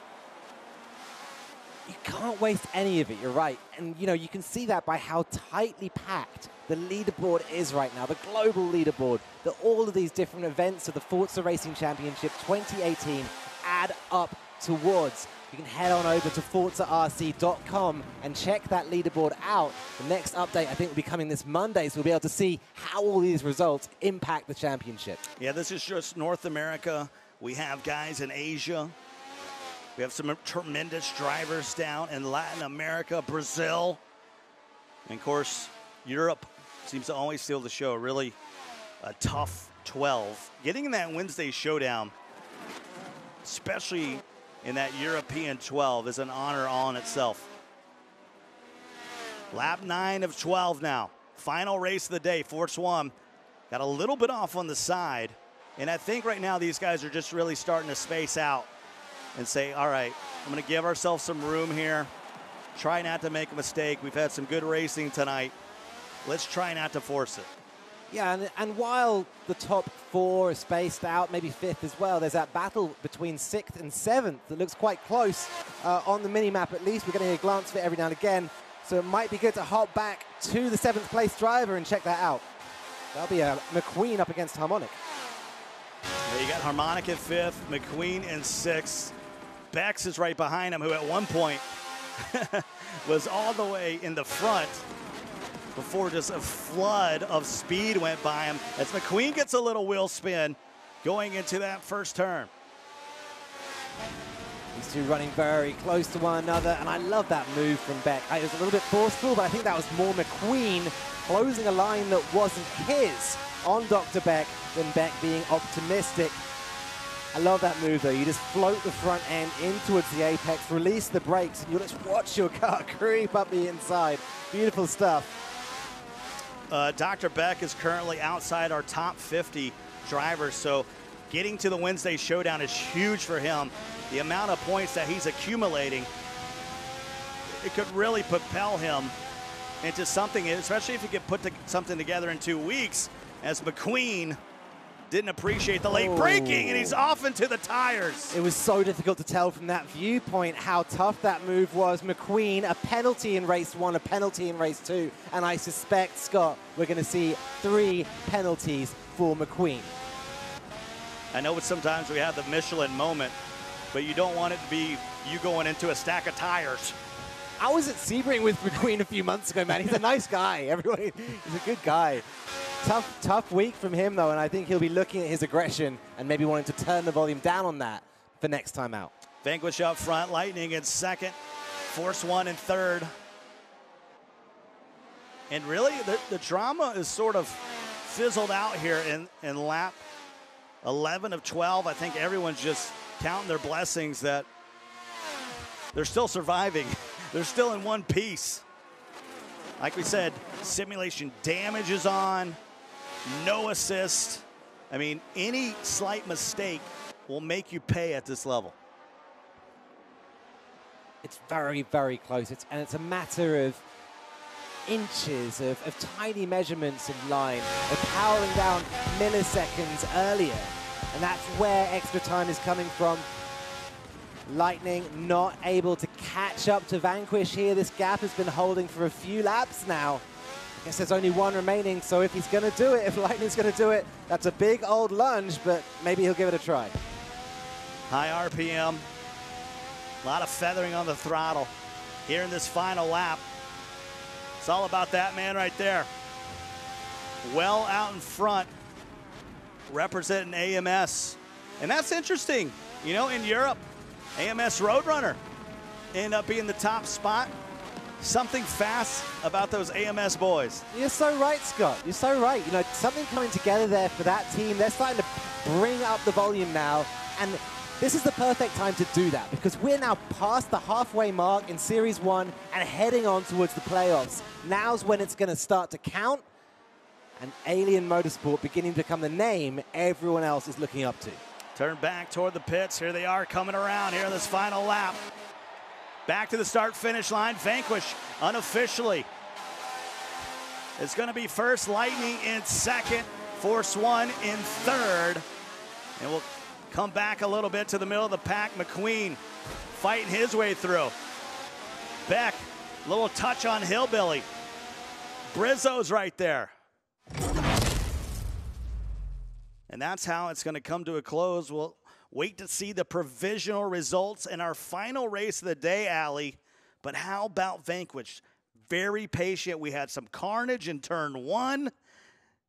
You can't waste any of it, you're right. And, you know, you can see that by how tightly packed the leaderboard is right now, the global leaderboard, that all of these different events of the Forza Racing Championship 2018 add up towards. you can head on over to ForzaRC.com and check that leaderboard out. The next update, I think, will be coming this Monday, so we'll be able to see how all these results impact the championship. Yeah, this is just North America. We have guys in Asia. We have some tremendous drivers down in Latin America, Brazil. And, of course, Europe seems to always steal the show. Really a tough 12. Getting in that Wednesday Showdown, especially in that European 12, is an honor all in itself. Lap 9 of 12 now. Final race of the day. Forza 1 got a little bit off on the side. And I think right now these guys are just really starting to space out and say, all right, I'm going to give ourselves some room here. Try not to make a mistake. We've had some good racing tonight. Let's try not to force it. Yeah, and while the top 4 is spaced out, maybe 5th as well, there's that battle between 6th and 7th that looks quite close on the mini-map at least. We're getting a glance of it every now and again, so it might be good to hop back to the 7th place driver and check that out. That'll be a McQueen up against Harmonic. Yeah, you got Harmonic at 5th, McQueen in 6th. Bex is right behind him, who at one point was all the way in the front before just a flood of speed went by him as McQueen gets a little wheel spin going into that first turn. These two running very close to one another, and I love that move from Beck. It was a little bit forceful, but I think that was more McQueen closing a line that wasn't his on Dr. Beck than Beck being optimistic. I love that move, though. You just float the front end in towards the apex, release the brakes, and you'll just watch your car creep up the inside. Beautiful stuff. Dr. Beck is currently outside our top 50 drivers, so getting to the Wednesday Showdown is huge for him. The amount of points that he's accumulating, it could really propel him into something, especially if he could put something together in 2 weeks, as McQueen didn't appreciate the late braking, and he's off into the tires. It was so difficult to tell from that viewpoint how tough that move was. McQueen, a penalty in race 1, a penalty in race 2, and I suspect, Scott, we're going to see 3 penalties for McQueen. I know sometimes we have the Michelin moment, but you don't want it to be you going into a stack of tires. I was at Sebring with McQueen a few months ago, man. He's a nice guy. Everybody, he's a good guy. Tough week from him, though, and I think he'll be looking at his aggression and maybe wanting to turn the volume down on that for next time out. Vanquish up front, Lightning in 2nd, Force 1 in 3rd. And really, the drama is sort of fizzled out here in lap 11 of 12. I think everyone's just counting their blessings that they're still surviving. They're still in one piece. Like we said, simulation damage is on, no assist. I mean, any slight mistake will make you pay at this level. It's very, very close. And it's a matter of inches, of tiny measurements in line, of powering down milliseconds earlier. And that's where extra time is coming from. Lightning not able to catch up to Vanquish here. This gap has been holding for a few laps now. I guess there's only one remaining, so if he's going to do it, if Lightning's going to do it, that's a big old lunge, but maybe he'll give it a try. High RPM, a lot of feathering on the throttle here in this final lap. It's all about that man right there. Well out in front, representing AMS. And that's interesting. You know, in Europe, AMS Roadrunner end up being the top spot. Something fast about those AMS boys. You're so right, Scott. You're so right. You know, something coming together there for that team. They're starting to bring up the volume now, and this is the perfect time to do that because we're now past the halfway mark in Series 1 and heading on towards the playoffs. Now's when it's going to start to count, and Alien Motorsport beginning to become the name everyone else is looking up to. Turn back toward the pits. Here they are coming around here in this final lap. Back to the start-finish line. Vanquish unofficially. It's going to be first, Lightning in 2nd, Force 1 in 3rd. And we'll come back a little bit to the middle of the pack. McQueen fighting his way through. Beck, little touch on Hillbilly. Brizzo's right there. And that's how it's going to come to a close. We'll Wait to see the provisional results in our final race of the day, Allie. But how about Vanquish? Very patient. We had some carnage in turn 1.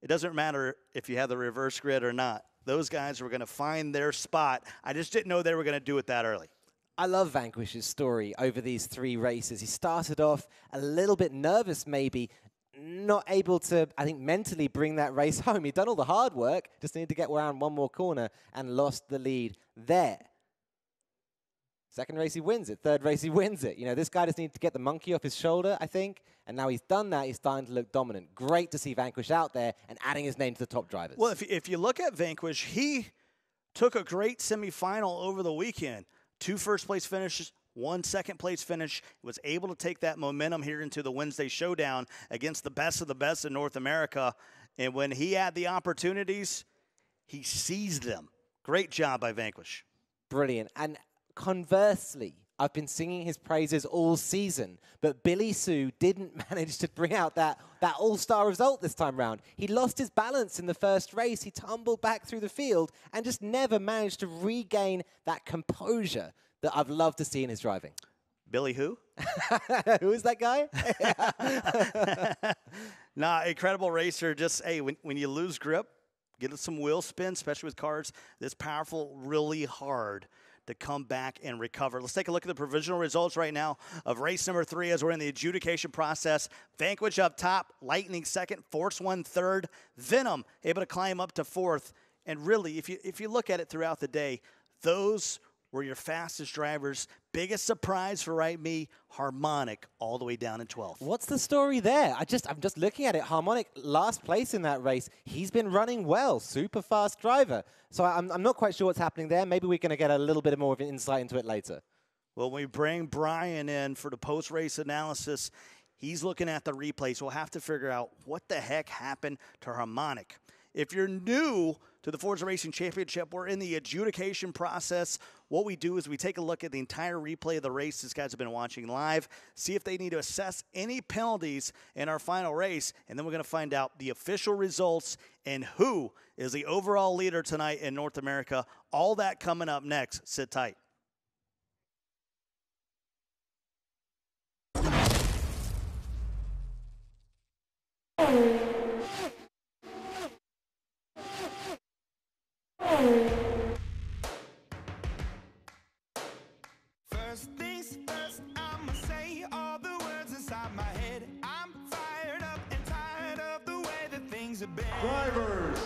It doesn't matter if you have the reverse grid or not. Those guys were going to find their spot. I just didn't know they were going to do it that early. I love Vanquish's story over these 3 races. He started off a little bit nervous, maybe, not able to, I think, mentally bring that race home. He'd done all the hard work, just needed to get around one more corner and lost the lead there. Second race, he wins it. Third race, he wins it. You know, this guy just needed to get the monkey off his shoulder, I think, and now he's done that. He's starting to look dominant. Great to see Vanquish out there and adding his name to the top drivers. Well, if you look at Vanquish, he took a great semifinal over the weekend. 2 first-place finishes, 1 second-place finish. Was able to take that momentum here into the Wednesday Showdown against the best of the best in North America. And when he had the opportunities, he seized them. Great job by Vanquish. Brilliant. And conversely, I've been singing his praises all season, but Billy Sue didn't manage to bring out that all-star result this time round. He lost his balance in the first race. He tumbled back through the field and just never managed to regain that composure that I've loved to see in his driving. Billy who? Who is that guy? Nah, incredible racer. Just, hey, when you lose grip, get some wheel spin, especially with cars this powerful, really hard to come back and recover. Let's take a look at the provisional results right now of race number 3 as we're in the adjudication process. Vanquish up top, Lightning second, Force 1 third, Venom able to climb up to 4th. And really, if you look at it throughout the day, those were your fastest drivers. Biggest surprise for me, Harmonic all the way down in 12th. What's the story there? I'm just looking at it. Harmonic, last place in that race. He's been running well. Super fast driver. So I'm not quite sure what's happening there. Maybe we're going to get a little bit more of an insight into it later. Well, when we bring Brian in for the post-race analysis, he's looking at the replays. We'll have to figure out what the heck happened to Harmonic. If you're new to the Forza Racing Championship, we're in the adjudication process. What we do is we take a look at the entire replay of the race these guys have been watching live, see if they need to assess any penalties in our final race, and then we're going to find out the official results and who is the overall leader tonight in North America. All that coming up next. Sit tight. First things first, I'ma say all the words inside my head. I'm fired up and tired of the way that things have been. Drivers,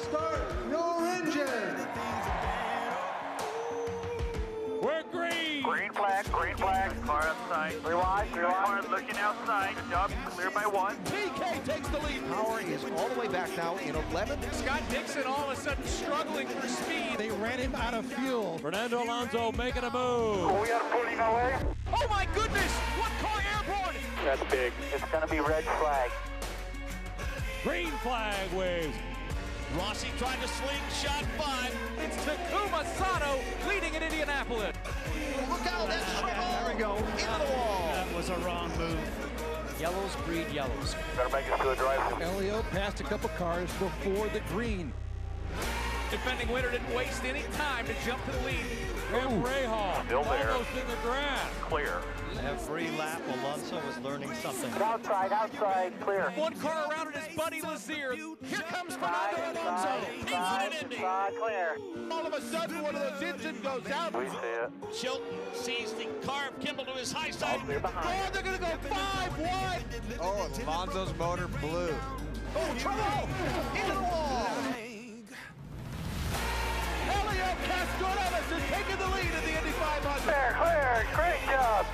start your engine. We're green. Green flag, green flag. Car outside. Clear wide, clear wide. Car looking outside. Good job. Clear by 1. PK takes the lead. Power is all the way back now in 11th. Scott Dixon all of a sudden struggling for speed. They ran him out of fuel. Fernando Alonso making a move. We got a pushing away. Oh my goodness! One car airborne. That's big. It's going to be red flag. Green flag waves. Rossi tried to slingshot 5. It's Takuma Sato leading in Indianapolis. Look out, that's trouble. There we go. Into the wall. That was a wrong move. Yellows breed yellows. Better make it to a drive. Elio passed a couple cars before the green. Defending winner didn't waste any time to jump to the lead. Graham Rahal Still there. almost in the grass. Clear. Every lap, Alonso was learning something. Outside, outside, clear. One car around it is Buddy Lazier. Here comes Fernando Alonso. He won an Indy. Clear. All of a sudden, one of those engines goes out. We see it. Chilton sees the car of Kimball to his high side. Clear behind. Oh, they're going to go 5 wide. Oh, Alonso's motor blew. Oh, trouble. Into the wall. Elio Castroneves is taking the lead in the Indy 500. Clear, clear. Great job.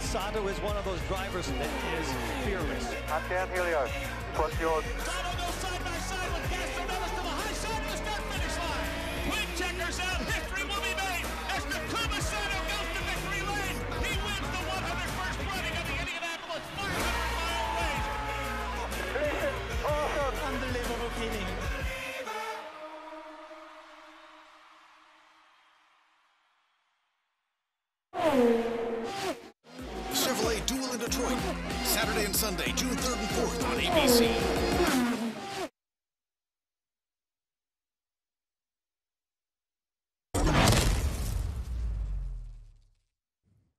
Sato is one of those drivers that is fearless. I'm down Helios. What's yours? Sato goes side by side with Castroneves to the high side of the start-finish line. Twin checkers out. History will be made as Takuma Sato goes to victory lane. He wins the 101st running of the Indianapolis 500-mile race. Awesome. Unbelievable feeling. Chevrolet Duel in Detroit, Saturday and Sunday, June 3rd and 4th on ABC.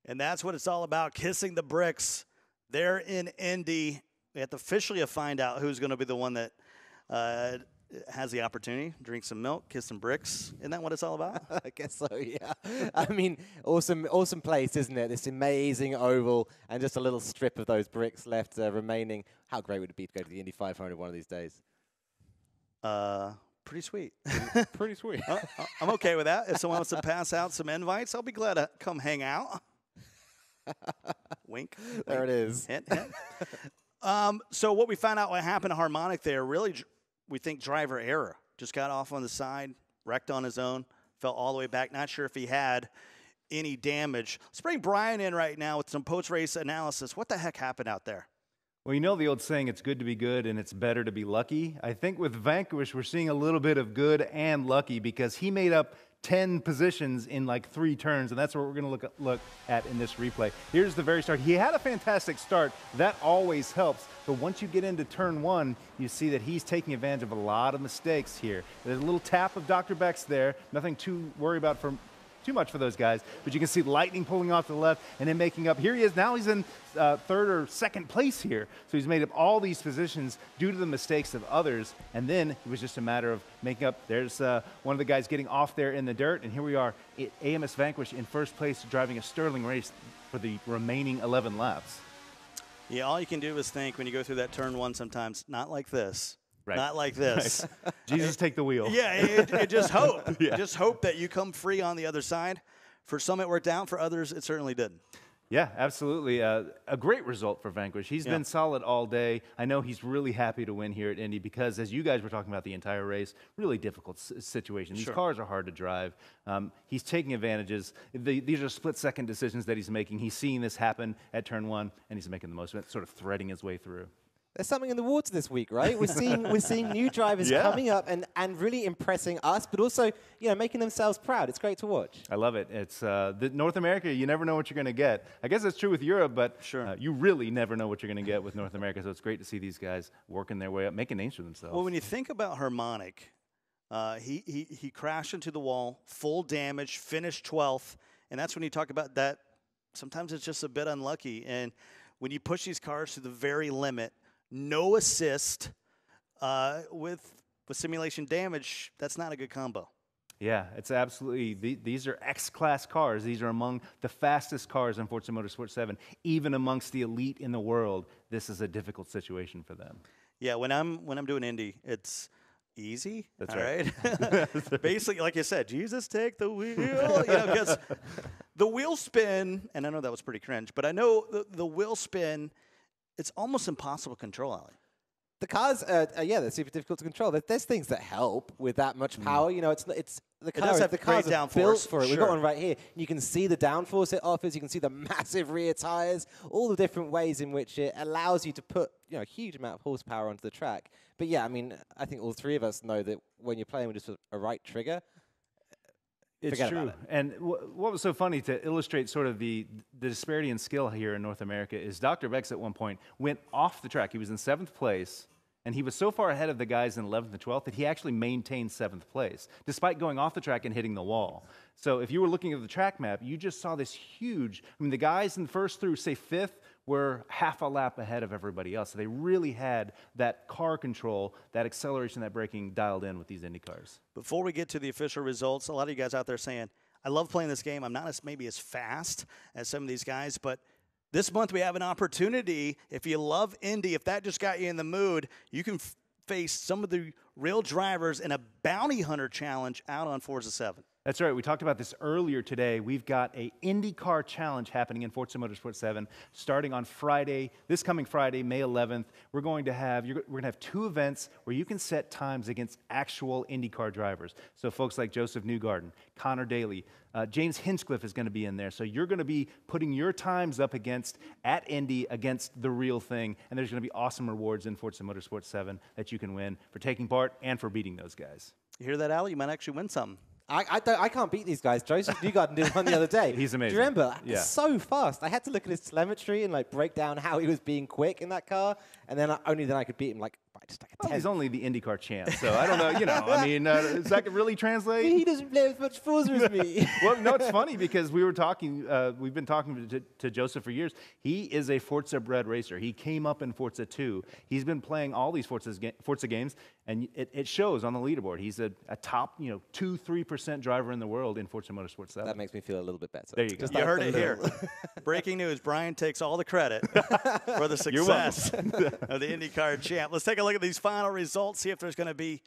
And that's what it's all about, kissing the bricks. There in Indy, we have to officially find out who's going to be the one that has the opportunity, drink some milk, kiss some bricks. Isn't that what it's all about? I guess so, yeah. I mean, awesome place, isn't it? This amazing oval and just a little strip of those bricks left remaining. How great would it be to go to the Indy 500 one of these days? Pretty sweet. Pretty sweet. I'm okay with that. If someone wants to pass out some invites, I'll be glad to come hang out. Wink. There it is. Hint, hint. So what we found out what happened to Harmonic there, really, we think driver error. Just got off on the side, wrecked on his own, fell all the way back. Not sure if he had any damage. Let's bring Brian in right now with some post-race analysis. What the heck happened out there? Well, you know the old saying, it's good to be good and it's better to be lucky. I think with Vanquish, we're seeing a little bit of good and lucky because he made up 10 positions in like 3 turns, and that's what we're going to look at in this replay. Here's the very start. He had a fantastic start. That always helps. But once you get into turn 1, you see that he's taking advantage of a lot of mistakes here. There's a little tap of Dr. Beck's there. Nothing to worry about for too much for those guys, but you can see Lightning pulling off to the left and then making up. Here he is. Now he's in 3rd or 2nd place here. So he's made up all these positions due to the mistakes of others. And then it was just a matter of making up. There's one of the guys getting off there in the dirt. And here we are, AMS Vanquish in 1st place, driving a sterling race for the remaining 11 laps. Yeah, all you can do is think when you go through that turn 1 sometimes, not like this. Right. Not like this. Right. Jesus, take the wheel. Yeah, it just hope. Yeah. Just hope that you come free on the other side. For some, it worked out. For others, it certainly didn't. Yeah, absolutely. A great result for Vanquish. He's been solid all day. I know he's really happy to win here at Indy because, as you guys were talking about the entire race, really difficult situation. These cars are hard to drive. He's taking advantages. These are split-second decisions that he's making. He's seeing this happen at turn 1, and he's making the most of it, sort of threading his way through. There's something in the water this week, right? We're seeing new drivers coming up and really impressing us, but also making themselves proud. It's great to watch. I love it. It's North America. You never know what you're going to get. I guess that's true with Europe, but you really never know what you're going to get with North America. So it's great to see these guys working their way up, making names for themselves. Well, when you think about Harmonic, he crashed into the wall, full damage, finished 12th, and that's when you talk about that. Sometimes it's just a bit unlucky, and when you push these cars to the very limit. No assist with simulation damage, that's not a good combo. Yeah, it's absolutely, these are X-Class cars. These are among the fastest cars in Forza Motorsport 7. Even amongst the elite in the world, this is a difficult situation for them. Yeah, when I'm doing Indy, it's easy. That's right. Basically, like you said, Jesus, take the wheel. Because the wheel spin, and I know that was pretty cringe, but I know the wheel spin, it's almost impossible to control, Ali. The cars, they're super difficult to control. There's things that help with that much power. The cars are built for it. We've got one right here. You can see the downforce it offers. You can see the massive rear tires. All the different ways in which it allows you to put a huge amount of horsepower onto the track. But yeah, I mean, I think all 3 of us know that when you're playing with just a right trigger. It's true. And what was so funny to illustrate sort of the disparity in skill here in North America is Dr. Bex at one point went off the track. He was in 7th place, and he was so far ahead of the guys in 11th and 12th that he actually maintained 7th place, despite going off the track and hitting the wall. So if you were looking at the track map, you just saw this huge, the guys in 1st through, say, 5th, were half a lap ahead of everybody else. So they really had that car control, that acceleration, that braking dialed in with these Indy cars. Before we get to the official results, a lot of you guys out there saying, I love playing this game. I'm not maybe as fast as some of these guys, but this month we have an opportunity. If you love Indy, if that just got you in the mood, you can face some of the real drivers in a bounty hunter challenge out on Forza 7. That's right. We talked about this earlier today. We've got a IndyCar challenge happening in Forza Motorsport 7 starting on Friday, this coming Friday, May 11th. We're going to have 2 events where you can set times against actual IndyCar drivers. So folks like Joseph Newgarden, Connor Daly, James Hinchcliffe is going to be in there. So you're going to be putting your times up at Indy against the real thing. And there's going to be awesome rewards in Forza Motorsport 7 that you can win for taking part and for beating those guys. You hear that, Ali? You might actually win something. I can't beat these guys. Joseph Newgarden did one the other day. He's amazing. Do you remember? So fast. I had to look at his telemetry and break down how he was being quick in that car, and then only then I could beat him by just like a Well, 10th. he's only the IndyCar champ, so I don't know. I mean, does that really translate? He doesn't play as much Forza as me. Well, no, it's funny because we've been talking to Joseph for years. He is a Forza-bred racer. He came up in Forza 2. He's been playing all these Forza games, and it shows on the leaderboard. He's a top, 2-3% driver in the world in Forza Motorsport 7. That makes me feel a little bit better. There you go. You heard it here. Breaking news, Brian takes all the credit for the success of the IndyCar champ. Let's take a look at these final results, see if there's going to be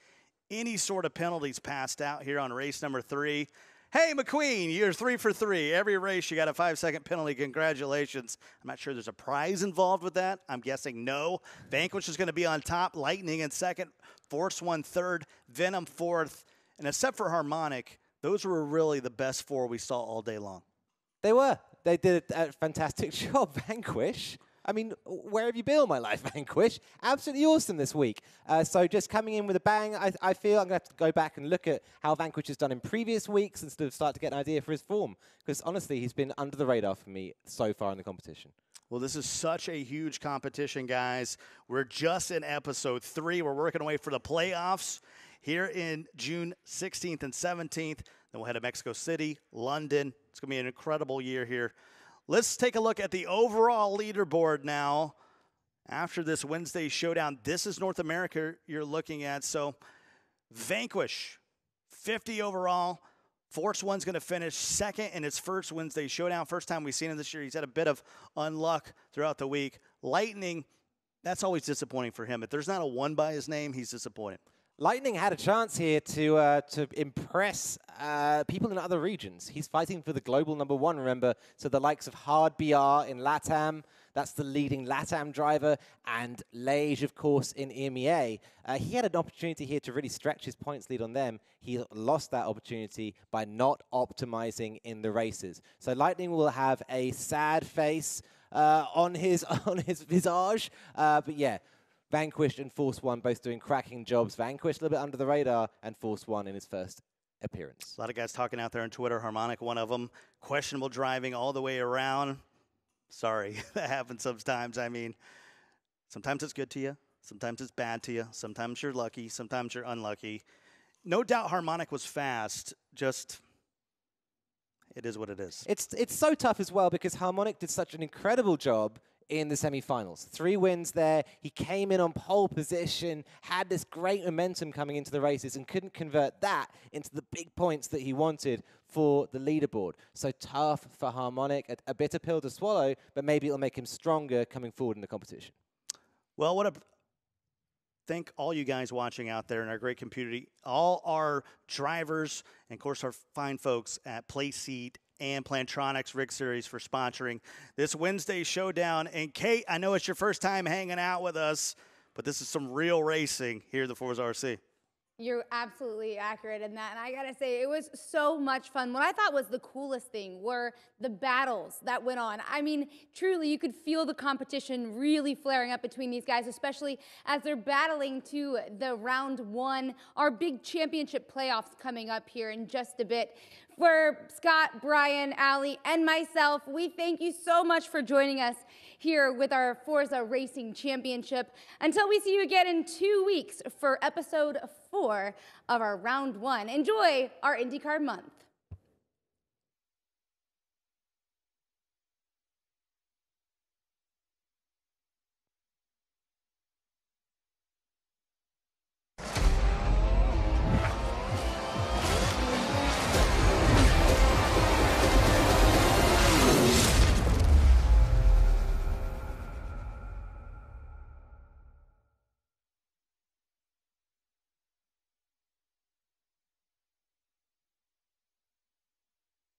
any sort of penalties passed out here on race number 3. Hey, McQueen, you're 3 for 3. Every race, you got a 5-second penalty. Congratulations. I'm not sure there's a prize involved with that. I'm guessing no. Vanquish is going to be on top. Lightning in second. Force 1 third. Venom 4th. And except for Harmonic, those were really the best 4 we saw all day long. They were. They did a fantastic job. Vanquish. I mean, where have you been all my life, Vanquish? Absolutely awesome this week. So just coming in with a bang, I feel I'm going to have to go back and look at how Vanquish has done in previous weeks and sort of start to get an idea for his form. Because honestly, he's been under the radar for me so far in the competition. Well, this is such a huge competition, guys. We're just in episode 3. We're working our way for the playoffs here in June 16th and 17th. Then we'll head to Mexico City, London. It's going to be an incredible year here. Let's take a look at the overall leaderboard now. After this Wednesday Showdown, this is North America you're looking at. So Vanquish, 50 overall. Force 1's going to finish second in its first Wednesday Showdown. First time we've seen him this year. He's had a bit of unluck throughout the week. Lightning, that's always disappointing for him. If there's not a 1 by his name, he's disappointed. Lightning had a chance here to impress people in other regions. He's fighting for the global #1, remember, so the likes of Hard BR in LATAM, that's the leading LATAM driver, and Lage, of course, in EMEA. He had an opportunity here to really stretch his points lead on them. He lost that opportunity by not optimizing in the races. So Lightning will have a sad face on his visage, but yeah. Vanquish and Force 1 both doing cracking jobs. Vanquish a little bit under the radar, and Force 1 in his first appearance. A lot of guys talking out there on Twitter. Harmonic, one of them. Questionable driving all the way around. Sorry, that happens sometimes. I mean, sometimes it's good to you. Sometimes it's bad to you. Sometimes you're lucky. Sometimes you're unlucky. No doubt Harmonic was fast. Just, it is what it is. It's so tough as well because Harmonic did such an incredible job in the semifinals. 3 wins there. He came in on pole position, had this great momentum coming into the races and couldn't convert that into the big points that he wanted for the leaderboard. So tough for Harmonic, a bitter pill to swallow, but maybe it'll make him stronger coming forward in the competition. Well, thank all you guys watching out there in our great community, all our drivers, and of course our fine folks at Playseat and Plantronics Rig Series for sponsoring this Wednesday Showdown. And Kate, I know it's your first time hanging out with us, but this is some real racing here at the ForzaRC. You're absolutely accurate in that. And I gotta say, it was so much fun. What I thought was the coolest thing were the battles that went on. I mean, truly, you could feel the competition really flaring up between these guys, especially as they're battling to the round 1, our big championship playoffs coming up here in just a bit. For Scott, Brian, Allie, and myself, we thank you so much for joining us here with our Forza Racing Championship. Until we see you again in 2 weeks for episode 4 of our round 1. Enjoy our IndyCar month.